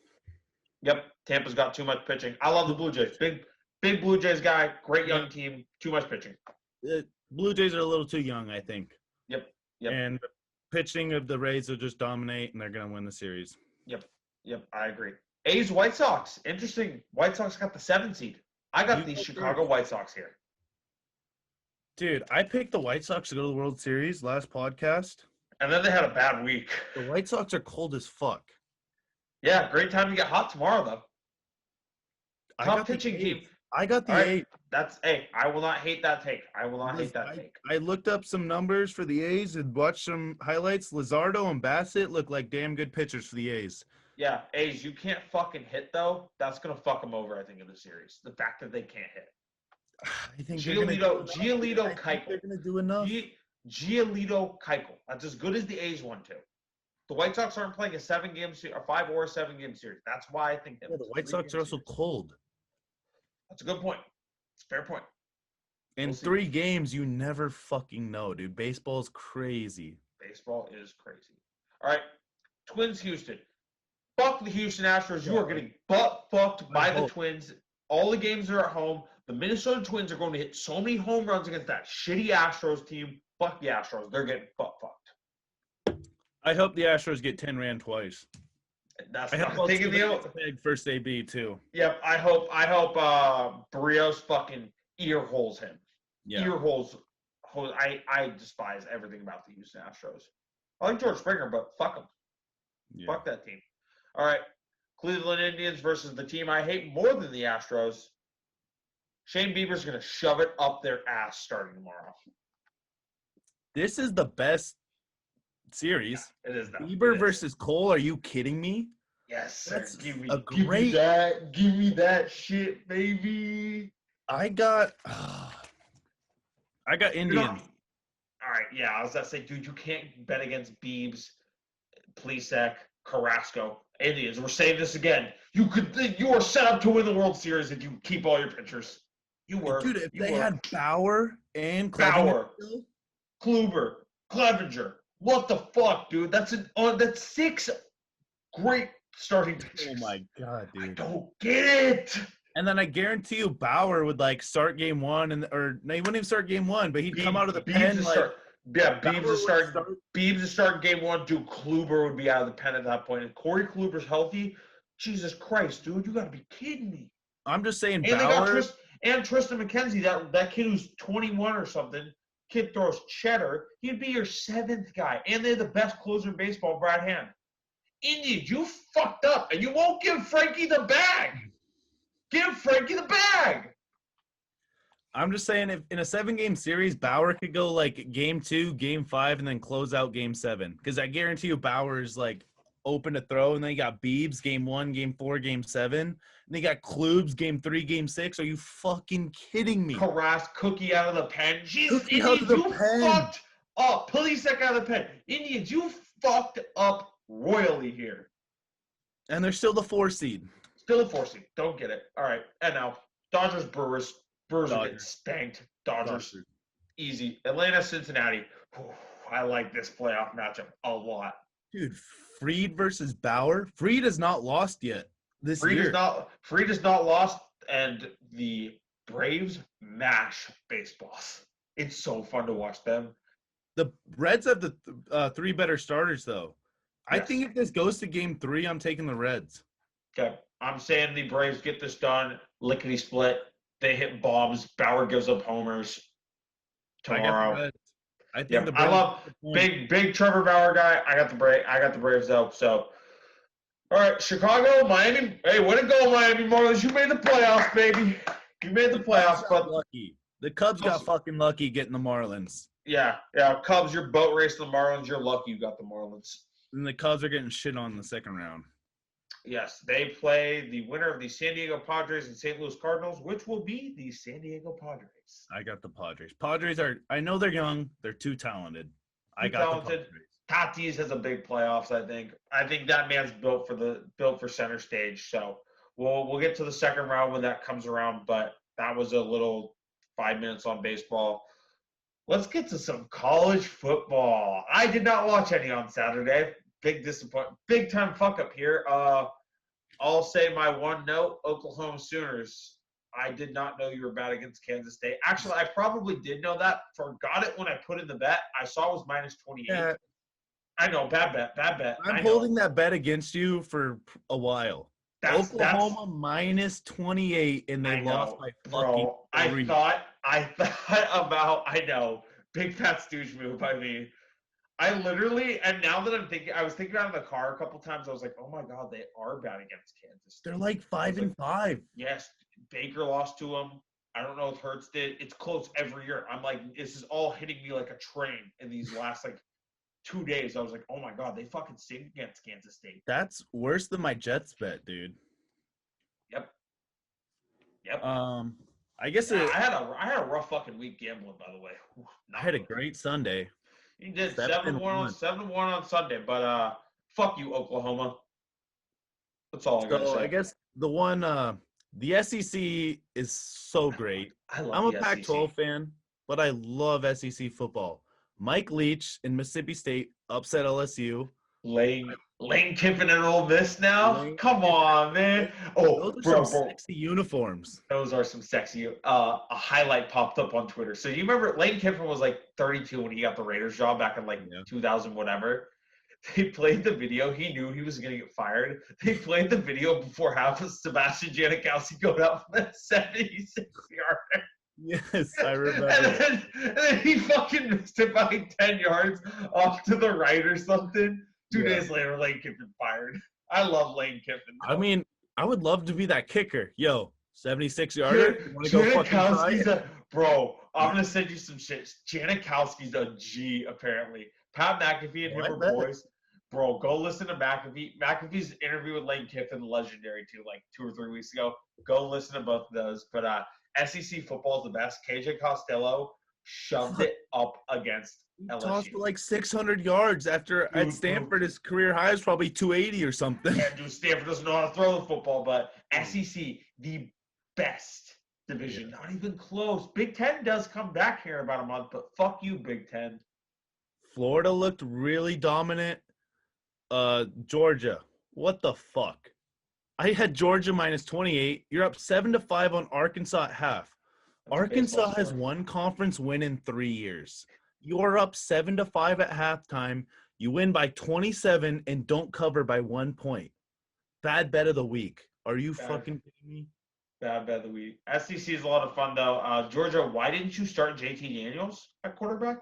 Yep, Tampa's got too much pitching. I love the Blue Jays. Big Blue Jays guy. Great young team. Too much pitching. The Blue Jays are a little too young, I think. Yep. And the pitching of the Rays will just dominate, and they're going to win the series. Yep, I agree. A's, White Sox. Interesting. White Sox got the 7 seed. I got the Chicago White Sox here. Dude, I picked the White Sox to go to the World Series last podcast. And then they had a bad week. The White Sox are cold as fuck. Yeah, great time to get hot tomorrow, though. Top pitching team. I got the 8. I will not hate that take. I looked up some numbers for the A's and watched some highlights. Luzardo and Bassett look like damn good pitchers for the A's. Yeah, A's, you can't fucking hit, though. That's going to fuck them over, I think, in the series. The fact that they can't hit. I think Giolito Keuchel. They're going to do enough. Giolito Keuchel. That's as good as the A's one, too. The White Sox aren't playing a 7-game series, a 5 or a 7-game series. That's why I think that. Yeah, the White Sox are also cold. That's a good point. It's a fair point. In 3 games, you never fucking know, dude. Baseball's crazy. Baseball is crazy. All right, Twins, Houston. Fuck the Houston Astros. You are getting butt-fucked by the Twins. All the games are at home. The Minnesota Twins are going to hit so many home runs against that shitty Astros team. Fuck the Astros. They're getting butt-fucked. I hope the Astros get 10 ran twice. That's not thinking the first AB too. Yep, I hope Barrios fucking ear holes him. Yeah. Ear holes. I despise everything about the Houston Astros. I like George Springer, but fuck him. Yeah. Fuck that team. All right. Cleveland Indians versus the team I hate more than the Astros. Shane Bieber's going to shove it up their ass starting tomorrow. This is the best series. It is though. Bieber versus Cole. Are you kidding me? Yes, sir. That's Give me great. Give me that shit, baby. I got Indians. All right, yeah. I was about to say, dude, you can't bet against Biebs, Plesac, Carrasco, Indians. We're saying this again. You are set up to win the World Series if you keep all your pitchers. You were, dude. If they had Bauer and Bauer, Kluber, Clevenger. What the fuck, dude? That's 6 great starting pitchers. Oh my god, dude! I don't get it. And then I guarantee you, Bauer would like start game 1, or no, he wouldn't even start game 1, but he'd come out of the pen like. Biebs to start game 1. Dude, Kluber would be out of the pen at that point. And Corey Kluber's healthy. Jesus Christ, dude, you gotta be kidding me. I'm just saying, and Bauer and Tristan McKenzie, that kid who's 21 or something. Kid throws cheddar. He'd be your 7th guy. And they're the best closer in baseball, Brad Hand. Indians, you fucked up, and you won't give Frankie the bag. Give Frankie the bag. I'm just saying, if in a 7-game series, Bauer could go like game 2, game 5, and then close out game 7. Because I guarantee you, Bauer's like open to throw, and then you got Biebs game 1, game 4, game 7. And then you got Klubs game 3, game 6. Are you fucking kidding me? Carrasco, Cookie out of the pen. Jesus, Cookie out of the pen. Fucked up. Plesac out of the pen. Indians, you fucked up royally here. And they're still the 4 seed. Still a 4 seed. Don't get it. All right. And now, Dodgers, Brewers. Brewers are getting spanked. Dodgers. Easy. Atlanta, Cincinnati. I like this playoff matchup a lot. Dude, Fried versus Bauer. Fried has not lost yet this year. Fried is not lost, and the Braves mash baseballs. It's so fun to watch them. The Reds have the 3 better starters, though. Yes. I think if this goes to game 3, I'm taking the Reds. Okay. I'm saying the Braves get this done. Lickety split. They hit bombs. Bauer gives up homers tomorrow. I love big Trevor Bauer guy. I got the Braves though. So, all right, Chicago, Miami. Hey, way to go, Miami Marlins! You made the playoffs, baby. You made the playoffs, but lucky. The Cubs got fucking lucky getting the Marlins. Yeah. Cubs, your boat race the Marlins. You're lucky you got the Marlins. And the Cubs are getting shit on in the second round. Yes, they play the winner of the San Diego Padres and St. Louis Cardinals, which will be the San Diego Padres. I got the Padres. Padres I know they're young. They're too talented. I got the Padres. Tatis has a big playoffs, I think. I think that man's built for center stage. So we'll get to the second round when that comes around, but that was a little 5 minutes on baseball. Let's get to some college football. I did not watch any on Saturday. Big disappointment. Big time fuck up here. I'll say my one note, Oklahoma Sooners. I did not know you were bad against Kansas State. Actually, I probably did know that. Forgot it when I put in the bet. I saw it was -28. Yeah. I know, bad bet. I'm holding that bet against you for a while. Oklahoma -28, and they lost by fucking 3. I thought about, I know, big fat stooge move by me. I literally, and now that I was thinking about it in the car a couple times. I was like, oh my God, they are bad against Kansas. They're like 5-5. Yes, Baker lost to them. I don't know if Hurts did. It's close every year. I'm like, this is all hitting me like a train in these last 2 days. I was like, oh my God, they fucking stink against Kansas State. That's worse than my Jets bet, dude. Yep. I guess I had a rough fucking week gambling, by the way. I had a great Sunday. You did 7-1 on Sunday, but fuck you, Oklahoma. That's all I'm gonna say. I guess the SEC is so great. I'm a Pac-12 fan, but I love SEC football. Mike Leach in Mississippi State upset LSU. Lane Kiffin and Ole Miss now? Come on, man. Oh, those are some sexy uniforms. Those are some sexy. A highlight popped up on Twitter. So you remember Lane Kiffin was 32 when he got the Raiders job back in 2000 whatever. They played the video. He knew he was going to get fired. They played the video before half of Sebastian Janikowski going out for that 76-yarder. Yes, I remember. And then he fucking missed it by 10 yards off to the right or something. 2 days later, Lane Kiffin fired. I love Lane Kiffin. I mean, I would love to be that kicker. Yo, 76-yarder. You want to go fucking try Janikowski's it? bro. I'm gonna send you some shit. Janikowski's a G apparently. Pat McAfee and Oh, him I are bet. boys. Bro, go listen to McAfee. McAfee's interview with Lane Kiffin, legendary too, like 2 or 3 weeks ago. Go listen to both of those. But SEC football is the best. KJ Costello shoved it up against Tossed LSU. for like 600 yards after at Dude, Stanford. His career high is probably 280 or something. Yeah, dude, Stanford doesn't know how to throw the football, but SEC, the best division, not even close. Big Ten does come back here in about a month, but fuck you, Big Ten. Florida looked really dominant. Georgia, what the fuck? I had Georgia minus 28. You're up 7-5 on Arkansas at half. That's a baseball Arkansas has score. one conference win in 3 years. You're up 7-5 at halftime. You win by 27 and don't cover by 1 point. Bad bet of the week. Are you fucking kidding me? Bad bet of the week. SEC is a lot of fun, though. Georgia, why didn't you start JT Daniels at quarterback?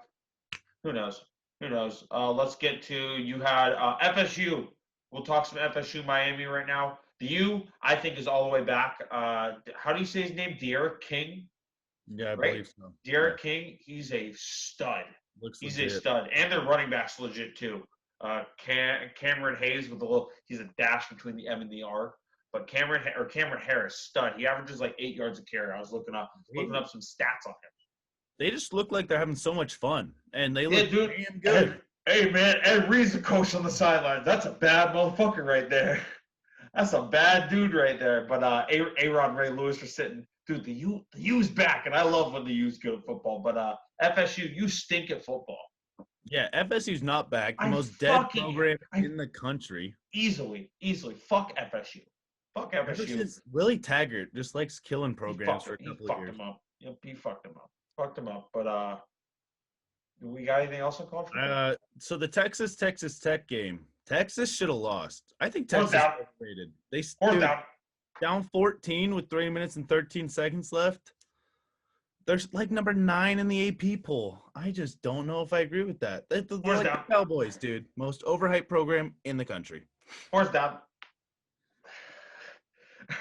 Who knows? Who knows? Let's get to you had FSU. We'll talk some FSU Miami right now. The U, I think, is all the way back. How do you say his name? De'Aaron King? Yeah, I Right? believe so. De'Aaron King, he's a stud. Looks He's legit. a stud. And their running back's legit, too. Cameron Hayes with he's a dash between the M and the R. But Cameron Harris, stud. He averages like 8 yards a carry. I was looking up some stats on him. They just look like they're having so much fun, and they look damn good. Hey, man, Ed Reed's the coach on the sidelines. That's a bad motherfucker right there. That's a bad dude right there. But Aaron Ray Lewis for sitting. Dude, the U's back, and I love when the U's good at football. But FSU, you stink at football. Yeah, FSU's not back. The most dead program in the country. Easily. Fuck FSU. Fuck FSU. Willie Taggart just likes killing programs for a couple of years. Him up. Yep, he fucked him up. But do we got anything else on college football? So the Texas Tech game. Texas should have lost. I think Texas overrated. They down 14 with 3 minutes and 13 seconds left. They're like number 9 in the AP poll. I just don't know if I agree with that. They're like the Cowboys, dude. Most overhyped program in the country. Horse down.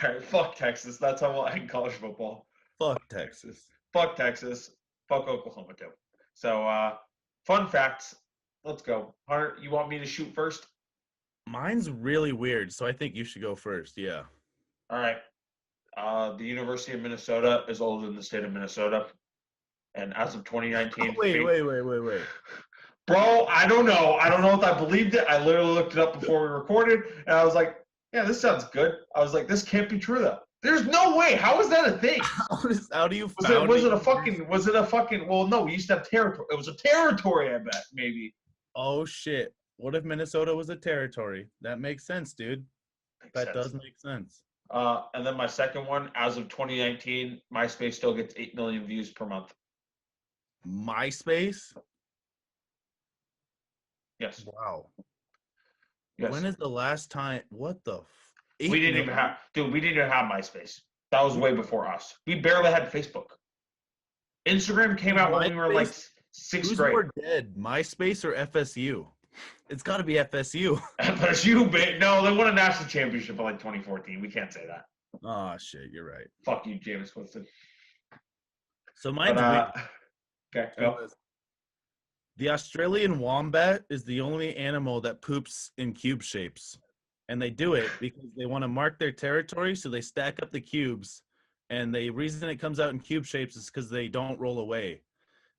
All right, fuck Texas. That's how we'll end college football. Fuck Texas. Fuck Texas. Fuck Oklahoma, too. So, fun facts. Let's go. Hunter, you want me to shoot first? Mine's really weird, so I think you should go first. Yeah. All right. The University of Minnesota is older than the state of Minnesota. And as of 2019... Wait. Bro, I don't know. I don't know if I believed it. I literally looked it up before we recorded, and I was like, yeah, this sounds good. I was like, this can't be true, though. There's no way. How is that a thing? How do you was it a fucking well, no, we used to have territory. It was a territory, I bet, maybe. Oh shit. What if Minnesota was a territory? That makes sense, dude. That does make sense. And then my second one, as of 2019, MySpace still gets 8 million views per month. MySpace? Yes. Wow. Yes. When is the last time? What the? We didn't even have MySpace. That was way before us. We barely had Facebook. Instagram came out when we were like 6th grade. Who's more dead, MySpace or FSU? It's got to be FSU. FSU, no, they won a national championship in like 2014. We can't say that. Oh shit, you're right. Fuck you, James Winston. So mine's okay, go. The Australian wombat is the only animal that poops in cube shapes. And they do it because they want to mark their territory, so they stack up the cubes. And the reason it comes out in cube shapes is because they don't roll away.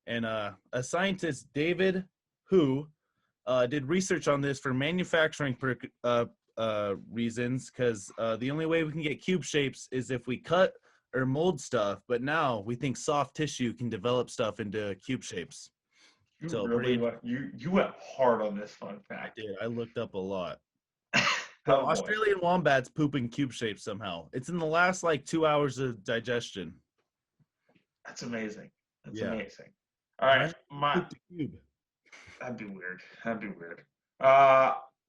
And a scientist, David Hu, did research on this for manufacturing reasons, because the only way we can get cube shapes is if we cut or mold stuff. But now we think soft tissue can develop stuff into cube shapes. You went hard on this fun fact. I did. I looked up a lot. Australian wombats pooping cube shapes somehow. It's in the last like 2 hours of digestion. That's amazing. That's amazing. All right, that'd be weird.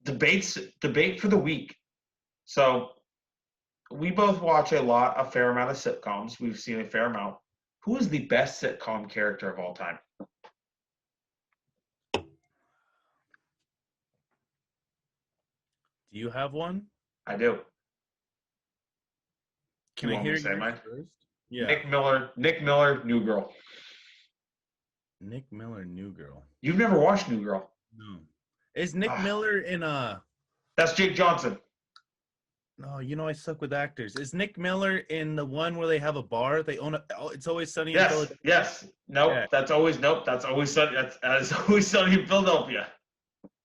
Debate for the week. So we both watch a fair amount of sitcoms. We've seen a fair amount. Who is the best sitcom character of all time? Do you have one? I do. Can You I want me hear to say yours mine? first? Yeah. Nick Miller, New Girl. Nick Miller, New Girl. You've never watched New Girl. No. Is Nick Ah, Miller in that's Jake Johnson. No, I suck with actors. Is Nick Miller in the one where they have a bar? They own a It's Always Sunny in Yes, Philadelphia. yes. Yeah. Nope. That's always sunny. That's always sunny in Philadelphia.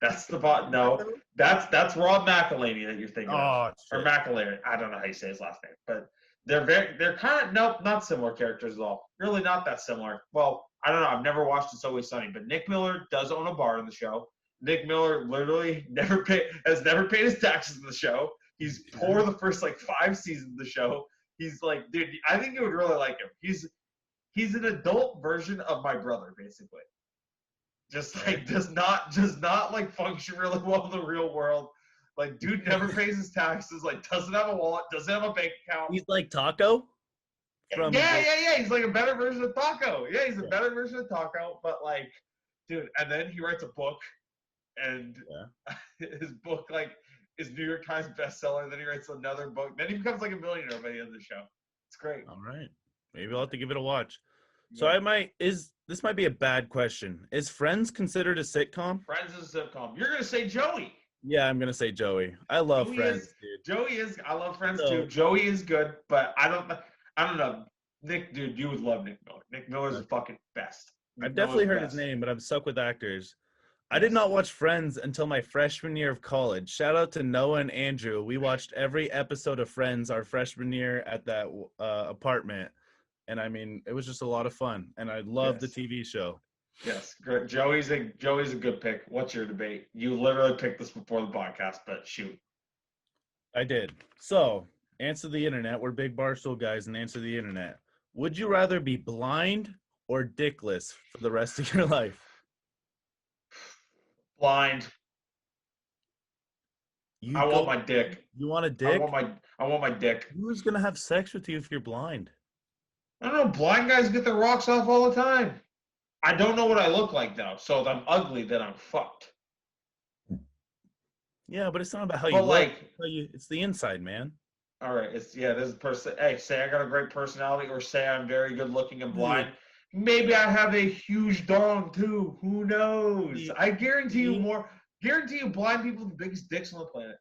That's the bot. No, that's Rob McElhaney that you're thinking of, Oh or shit. McElhaney. I don't know how you say his last name, but they're kind of not similar characters at all. Really, not that similar. Well, I don't know. I've never watched It's Always Sunny, but Nick Miller does own a bar in the show. Nick Miller literally has never paid his taxes in the show. He's poor the first like 5 seasons of the show. He's like, dude, I think you would really like him. He's an adult version of my brother, basically. Just like does not like function really well in the real world. Like, dude never pays his taxes. Like, doesn't have a wallet. Doesn't have a bank account. He's like Taco. Yeah. He's like a better version of Taco. Yeah, he's a better version of Taco. But like, dude, and then he writes a book, and his book like is New York Times bestseller. Then he writes another book. Then he becomes like a millionaire by the end of the show. It's great. All right. Maybe I'll have to give it a watch. So this might be a bad question. Is Friends considered a sitcom? Friends is a sitcom. You're gonna say Joey. Yeah, I'm gonna say Joey. I love Friends, dude. Joey is. I love Friends too. Joey is good, but I don't know. Nick, dude, you would love Nick Miller. Nick Miller's the fucking best. I've definitely heard his name, but I'm stuck with actors. I did not watch Friends until my freshman year of college. Shout out to Noah and Andrew. We watched every episode of Friends our freshman year at that apartment. And I mean, it was just a lot of fun. And I love the TV show. Yes, great. Joey's a good pick. What's your debate? You literally picked this before the podcast, but shoot. I did. So, answer the internet. We're big Barstool guys and answer the internet. Would you rather be blind or dickless for the rest of your life? Blind. I want my dick. You want a dick? I want my dick. Who's gonna have sex with you if you're blind? I don't know. Blind guys get their rocks off all the time. I don't know what I look like though. So if I'm ugly, then I'm fucked. Yeah, but it's not about how you look. It's the inside, man. All right. There's a person. Hey, say I got a great personality, or say I'm very good looking and blind. Maybe I have a huge dong too. Who knows? I guarantee you blind people have the biggest dicks on the planet.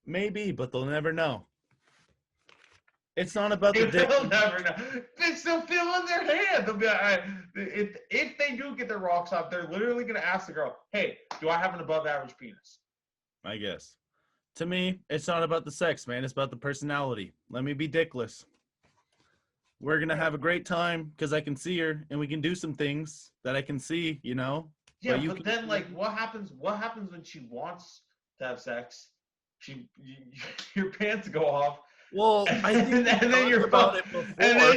Maybe, but they'll never know. It's not about the dick. They'll never know. They still feel in their hand. They'll be like, if they do get their rocks off, they're literally going to ask the girl, hey, do I have an above average penis? I guess. To me, it's not about the sex, man. It's about the personality. Let me be dickless. We're going to have a great time because I can see her and we can do some things that I can see, you know? Yeah, but then, like, what happens when she wants to have sex? Your pants go off. Well, and then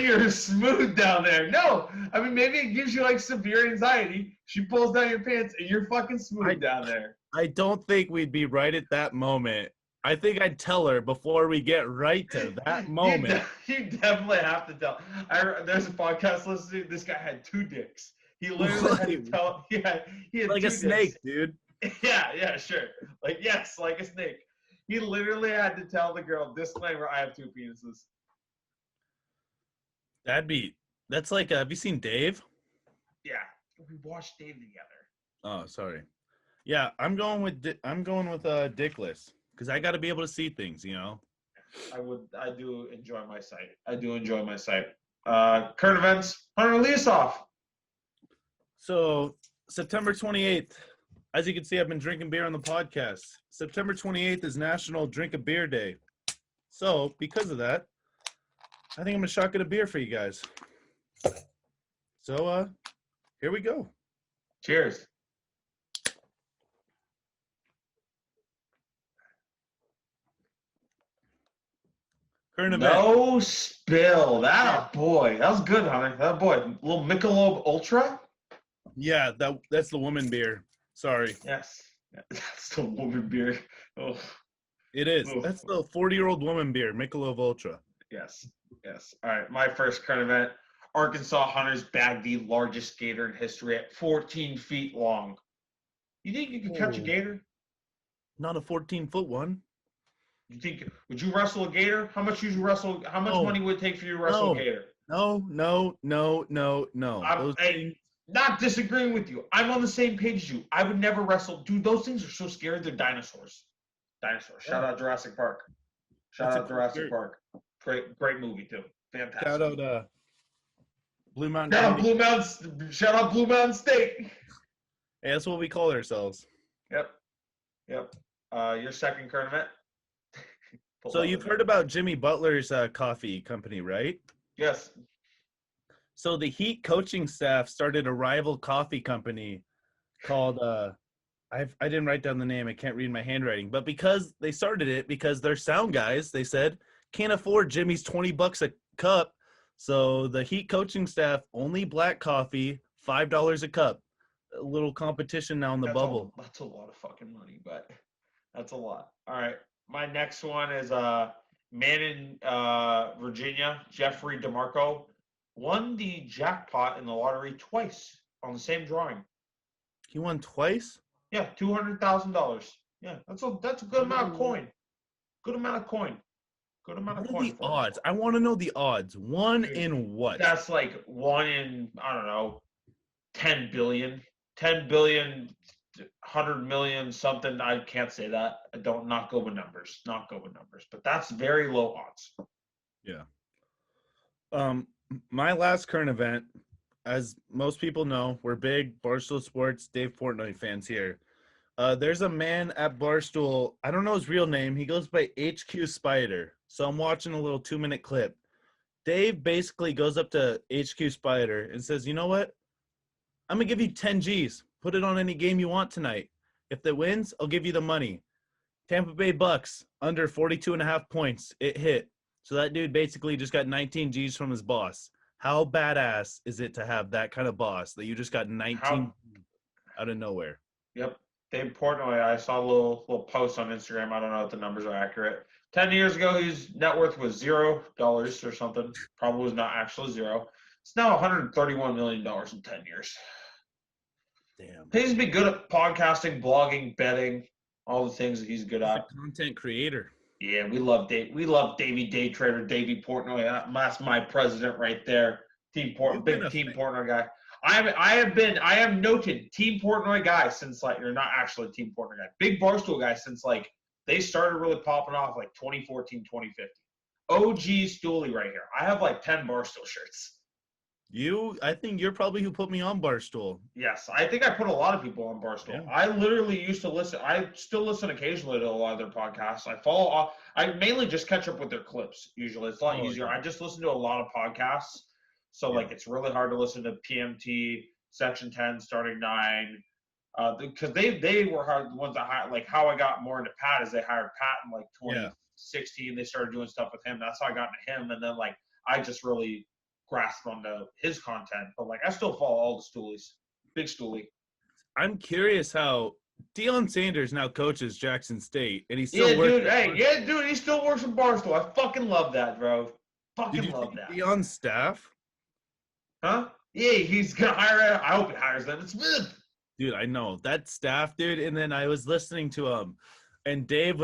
you're smooth down there. No, I mean, maybe it gives you like severe anxiety. She pulls down your pants and you're fucking smooth down there. I don't think we'd be right at that moment. I think I'd tell her before we get right to that moment. You definitely have to tell. There's a podcast listening. This guy had 2 dicks. He literally had to tell. He had like a snake, dude. Yeah, sure. Like, yes, like a snake. He literally had to tell the girl, disclaimer, I have 2 penises. That's like, have you seen Dave? Yeah, we watched Dave together. Oh, sorry. Yeah, I'm going with dickless because I got to be able to see things, you know. I do enjoy my sight. Current events. Hunter, lead us off. So September 28th. As you can see, I've been drinking beer on the podcast. September 28th is National Drink a Beer Day. So, because of that, I think I'm going to shotgun a beer for you guys. So, here we go. Cheers. Current event. No spill. That boy. That was good, Hunter. That boy. A little Michelob Ultra? Yeah, that's the woman beer. Sorry. Yes. That's the woman beer. Oh. It is. Oh. That's the 40-year-old woman beer, Michelob Ultra. Yes. All right. My first current event. Arkansas hunters bagged the largest gator in history at 14 feet long. You think you could catch a gator? Not a 14-foot one. You think would you wrestle a gator? How much would you wrestle? How much No, money would it take for you to wrestle a no, gator? no. I'm Those things. not disagreeing with you. I'm on the same page as you. I would never wrestle. Dude, those things are so scary. They're dinosaurs. Dinosaurs. Shout Yeah, out Jurassic Park. Shout that's a out cool Jurassic shirt. Park. Great movie too. Shout Fantastic. out Blue Mountain Shout out Candy. Blue Mountain. Shout out Blue Mountain State. Hey, that's what we call ourselves. Yep. Yep. Your second current event. So you've heard about Jimmy Butler's coffee company, right? Yes. So the Heat coaching staff started a rival coffee company called I didn't write down the name. I can't read my handwriting. But because they started it, because their sound guys, they said, can't afford Jimmy's $20 a cup. So the Heat coaching staff, only black coffee, $5 a cup. A little competition now in the bubble. That's a lot of fucking money, but that's a lot. All right. My next one is man in Virginia, Jeffrey DeMarco, won the jackpot in the lottery twice on the same drawing. He won twice? Yeah, $200,000. Yeah, that's a good amount of coin. Good amount of coin. Good amount of What are coin the for him. odds? I want to know the odds. One Dude, in what? That's like one in, I don't know, 10 billion. 10 billion, 100 million, something. I can't say that. I don't not go with numbers. Not go with numbers. But that's very low odds. Yeah. My last current event, as most people know, we're big Barstool Sports Dave Portnoy fans here. There's a man at Barstool. I don't know his real name. He goes by HQ Spider. So I'm watching a little 2-minute clip. Dave basically goes up to HQ Spider and says, you know what? I'm going to give you 10 G's. Put it on any game you want tonight. If it wins, I'll give you the money. Tampa Bay Bucks, under 42.5 points. It hit. So that dude basically just got 19 G's from his boss. How badass is it to have that kind of boss that you just got 19 out of nowhere? Yep. Dave Portnoy, I saw a little post on Instagram. I don't know if the numbers are accurate. 10 years ago, his net worth was $0 or something. Probably was not actually zero. It's now $131 million in 10 years. Damn. He's been good at podcasting, blogging, betting, all the things that he's good at. Content creator. Yeah, we love Dave. We love Davey Day Trader, Davey Portnoy. That's my president right there. Big Team Portnoy guy. I have noted Team Portnoy guy since like you're not actually a Team Portnoy guy. Big Barstool guy since like they started really popping off like 2014, 2015. OG Stoolie right here. I have like 10 Barstool shirts. I think you're probably who put me on Barstool. Yes, I think I put a lot of people on Barstool. Yeah. I literally used to listen. I still listen occasionally to a lot of their podcasts. I mainly just catch up with their clips. Usually, it's a lot easier. Yeah. I just listen to a lot of podcasts, so like it's really hard to listen to PMT, Section 10, Starting 9, because they were the ones that hired. Like how I got more into Pat is they hired Pat in like 2016. They started doing stuff with him. That's how I got into him, and then like I just really grasp onto his content, but like I still follow all the Stoolies. Big Stoolie. I'm curious how Deion Sanders now coaches Jackson State, and he's still he still works at Barstool. I fucking love that, bro. Fucking love that. Deion's staff? Huh? Yeah, he's gonna hire. I hope he hires them. It's Smith. Dude, I know that staff, dude. And then I was listening to him, and Dave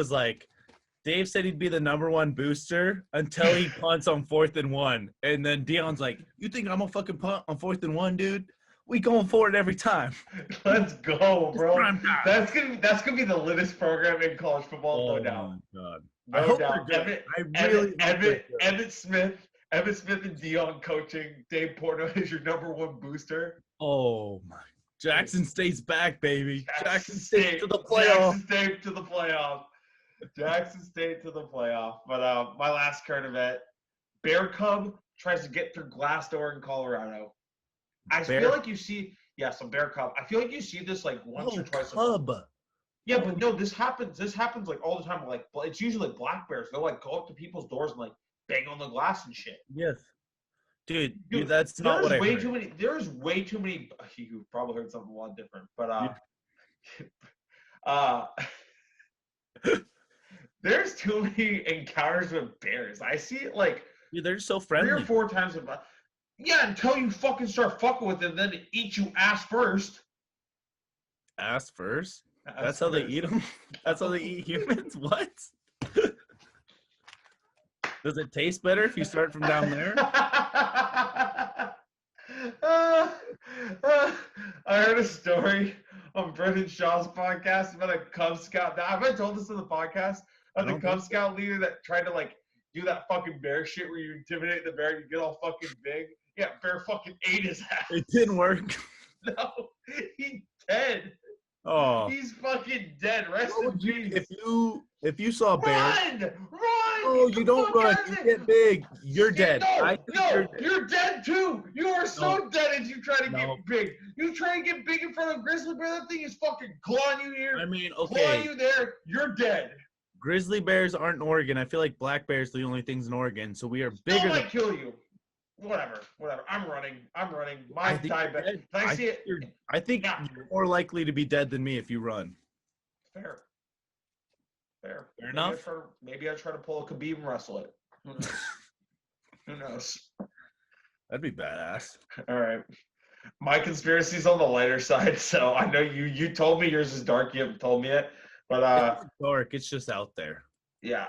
said he'd be the number one booster until he punts on 4th and 1. And then Deion's like, you think I'm gonna fucking punt on 4th and 1, dude? We going for it every time. Let's go, bro. That's gonna be the littest program in college football, no doubt. God. No doubt. Evan Smith and Deion coaching. Dave Portnoy is your number one booster. Oh my. Jackson State's back, baby. Jackson State to the playoff. Jackson State to the playoff. But my last current event, Bear Cub tries to get through glass door in Colorado. Feel like you see, some Bear Cub. I feel like you see this like once or twice. Cub. Yeah, but no, this happens like all the time. Like it's usually like black bears. They'll like go up to people's doors and like bang on the glass and shit. Yes. Dude, that's not what I heard. There's way too many. You probably heard something a lot different, but there's too many encounters with bears. I see it like they're so friendly 3 or 4 times a month. Yeah, until you fucking start fucking with them, then eat you ass first. Ass first? That's how they eat them? That's how they eat humans? What? Does it taste better if you start from down there? I heard a story on Brendan Shaw's podcast about a Cub Scout. Now, have I told this in the podcast? About the Cub Scout leader that tried to like do that fucking bear shit where you intimidate the bear and you get all fucking big. Yeah, bear fucking ate his ass. It didn't work. No, he's dead. Oh, He's fucking dead. Rest in peace. If you saw a bear, run! Oh, you don't run. You get big. You're dead. No, you're dead too. You are so dead as you try to get big. You try to get big in front of a grizzly bear. That thing is fucking clawing you here. I mean, clawing you there. You're dead. Grizzly bears aren't in Oregon. I feel like black bears are the only things in Oregon. So we are bigger. Still might kill you. Whatever. I'm running. My diabetic. I think you're more likely to be dead than me if you run. Fair enough. Maybe I try to pull a Khabib and wrestle it. Who knows? That'd be badass. All right. My conspiracy's on the lighter side, so I know you told me yours is dark. You haven't told me it, but it's dark. It's just out there. Yeah,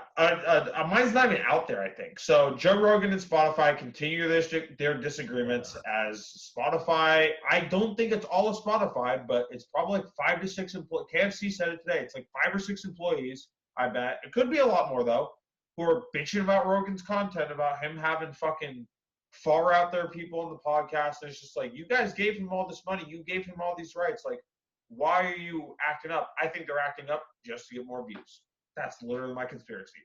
mine's not even out there, I think. So Joe Rogan and Spotify continue their disagreements as Spotify. I don't think it's all of Spotify, but it's probably like 5 to 6 employees. KFC said it today. It's like 5 or 6 employees, I bet. It could be a lot more, though, who are bitching about Rogan's content, about him having fucking far out there people on the podcast. And it's just like, you guys gave him all this money. You gave him all these rights. Like, why are you acting up? I think they're acting up just to get more views. That's literally my conspiracy.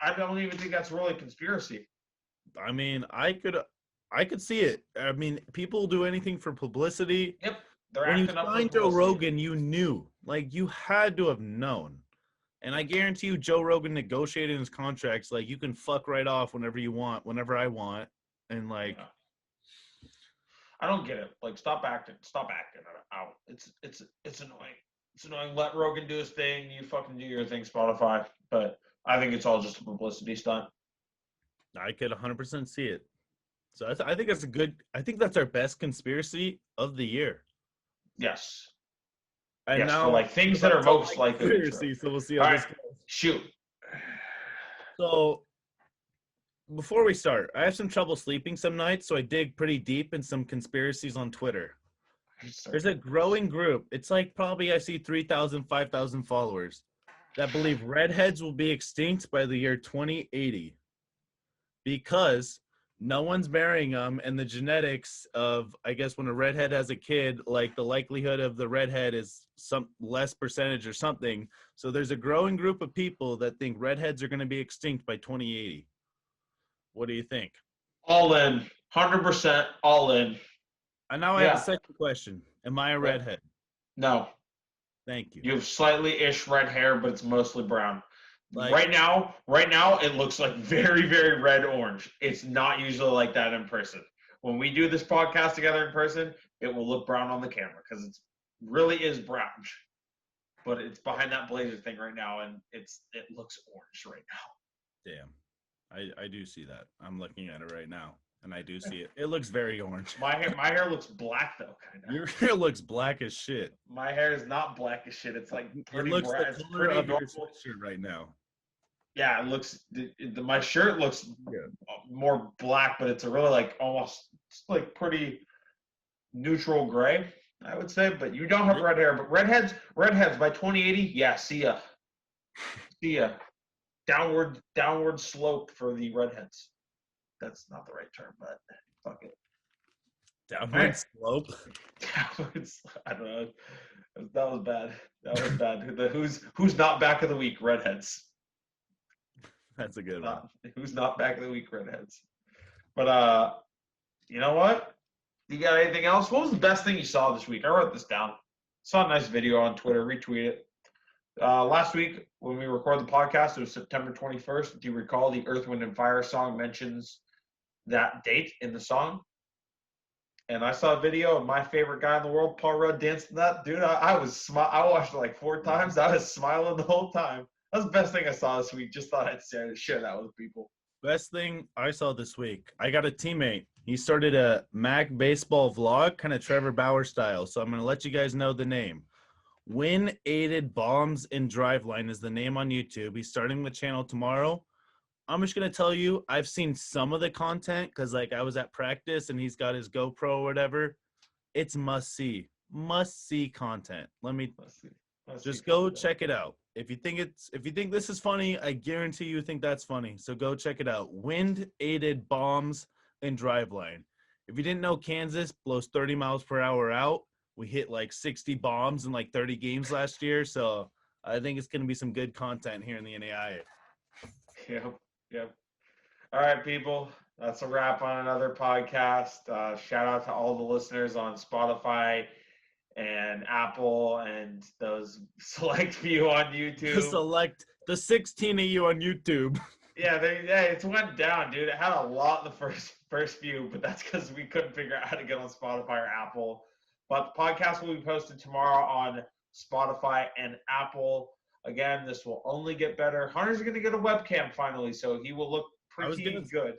I don't even think that's really a conspiracy. I mean, I could see it. I mean, people do anything for publicity. Yep. They're when you acting up signed Joe Rogan, you knew. Like, you had to have known. And I guarantee you, Joe Rogan negotiated his contracts. Like, you can fuck right off whenever you want, whenever I want. And, like... Yeah. I don't get it. Like, stop acting out. It's annoying. It's annoying. Let Rogan do his thing. You fucking do your thing, Spotify. But I think it's all just a publicity stunt. I could 100% see it. So I think that's I think that's our best conspiracy of the year. Yes. And yes, now, for like things that are most likely. Conspiracy, so we'll see how this goes. Shoot. So before we start, I have some trouble sleeping some nights, so I dig pretty deep in some conspiracies on Twitter. There's a growing group. It's like probably I see 3,000, 5,000 followers that believe redheads will be extinct by the year 2080 because no one's marrying them, and the genetics of, I guess, when a redhead has a kid, like the likelihood of the redhead is some less percentage or something. So there's a growing group of people that think redheads are going to be extinct by 2080. What do you think? All in. 100% all in. And now I have a second question. Am I a redhead? No. Thank you. You have slightly-ish red hair, but it's mostly brown. Like, right now, it looks like very, very red-orange. It's not usually like that in person. When we do this podcast together in person, it will look brown on the camera because it really is brown. But it's behind that blazer thing right now, and it looks orange right now. Damn. I do see that. I'm looking at it right now. And I do see it. It looks very orange. My hair looks black though, kind of. Your hair looks black as shit. My hair is not black as shit. It's like pretty bright. It looks the color of your sweatshirt right now. Yeah, it looks. My shirt looks more black, but it's a really like almost like pretty neutral gray, I would say. But you don't have red hair. But redheads by 2080, yeah, see ya. Downward slope for the redheads. That's not the right term, but fuck it. Downward slope? I don't know. That was bad. Who's not back of the week? Redheads. That's a good one. Who's not back of the week? Redheads. But you know what? You got anything else? What was the best thing you saw this week? I wrote this down. Saw a nice video on Twitter. Retweet it. Last week when we recorded the podcast, it was September 21st. Do you recall the Earth, Wind, and Fire song mentions that date in the song? And I saw a video of my favorite guy in the world, Paul Rudd, dancing that. Dude, I watched it like 4 times. I was smiling the whole time. That's the best thing I saw this week. Just thought I'd share that with people. Best thing I saw this week. I got a teammate. He started a Mac baseball vlog, kind of Trevor Bauer style. So I'm going to let you guys know the name. Win Aided Bombs and Driveline is the name on YouTube. He's starting the channel tomorrow. I'm just going to tell you, I've seen some of the content because, like, I was at practice and he's got his GoPro or whatever. It's must-see content. Just go check it out. If you think this is funny, I guarantee you think that's funny. So go check it out. Wind-aided bombs and driveline. If you didn't know, Kansas blows 30 miles per hour out. We hit like 60 bombs in like 30 games last year. So I think it's going to be some good content here in the NAIA. Yep. All right, people. That's a wrap on another podcast. Shout out to all the listeners on Spotify and Apple and those select few on YouTube. The 16 of you on YouTube. Yeah, it went down, dude. It had a lot in the first few, but that's because we couldn't figure out how to get on Spotify or Apple. But the podcast will be posted tomorrow on Spotify and Apple. Again, this will only get better. Hunter's going to get a webcam finally, so he will look pretty good.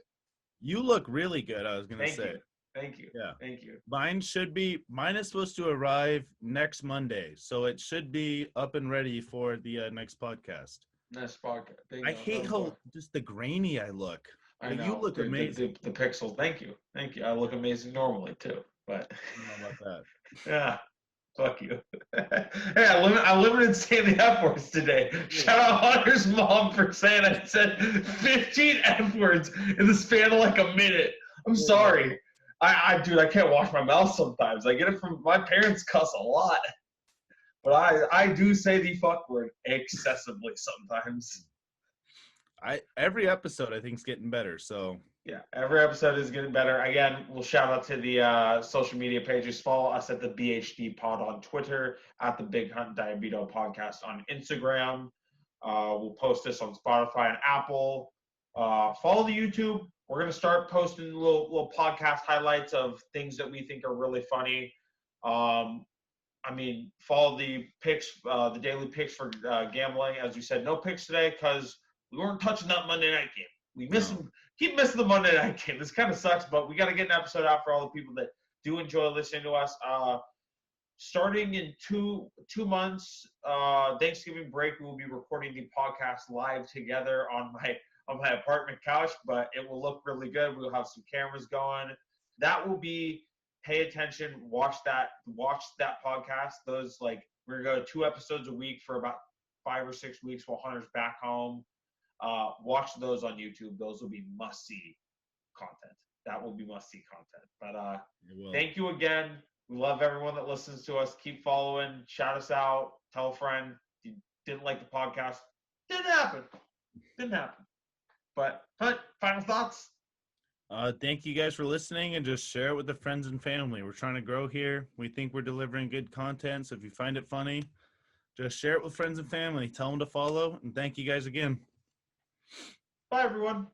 You look really good, I was going to say. Thank you. Yeah. Thank you. Mine is supposed to arrive next Monday, so it should be up and ready for the next podcast. Next podcast. I hate how just the grainy I look. I know. You look amazing. The pixels. Thank you. I look amazing normally too, but I don't know about that. Yeah. Fuck you. Hey, I limited saying the F words today. Shout out Hunter's mom for saying I said 15 F words in the span of like a minute. I'm sorry. Dude, I can't wash my mouth sometimes. I get it from my parents cuss a lot. But I do say the fuck word excessively sometimes. Every episode I think is getting better, so yeah, every episode is getting better. Again, we'll shout out to the social media pages. Follow us at the BHD Pod on Twitter, at the Big Hunt and Diabeto Podcast on Instagram. We'll post this on Spotify and Apple. Follow the YouTube. We're going to start posting little podcast highlights of things that we think are really funny. Follow the picks, the daily picks for gambling. As we said, no picks today because we weren't touching that Monday night game. We keep missing the Monday night game. This kind of sucks, but we got to get an episode out for all the people that do enjoy listening to us. Starting in two months, Thanksgiving break, we will be recording the podcast live together on my apartment couch, but it will look really good. We'll have some cameras going. That will be, pay attention, watch that podcast. Those, like, we're going to go 2 episodes a week for about 5 or 6 weeks while Hunter's back home. Watch those on YouTube. Those will be must-see content. That will be must-see content. But thank you again. We love everyone that listens to us. Keep following. Shout us out. Tell a friend. If you didn't like the podcast, didn't happen. But final thoughts? Thank you guys for listening, and just share it with the friends and family. We're trying to grow here. We think we're delivering good content, so if you find it funny, just share it with friends and family. Tell them to follow, and thank you guys again. Bye, everyone.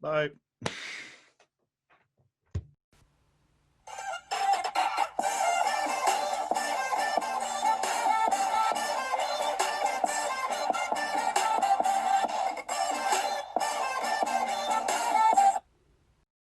Bye.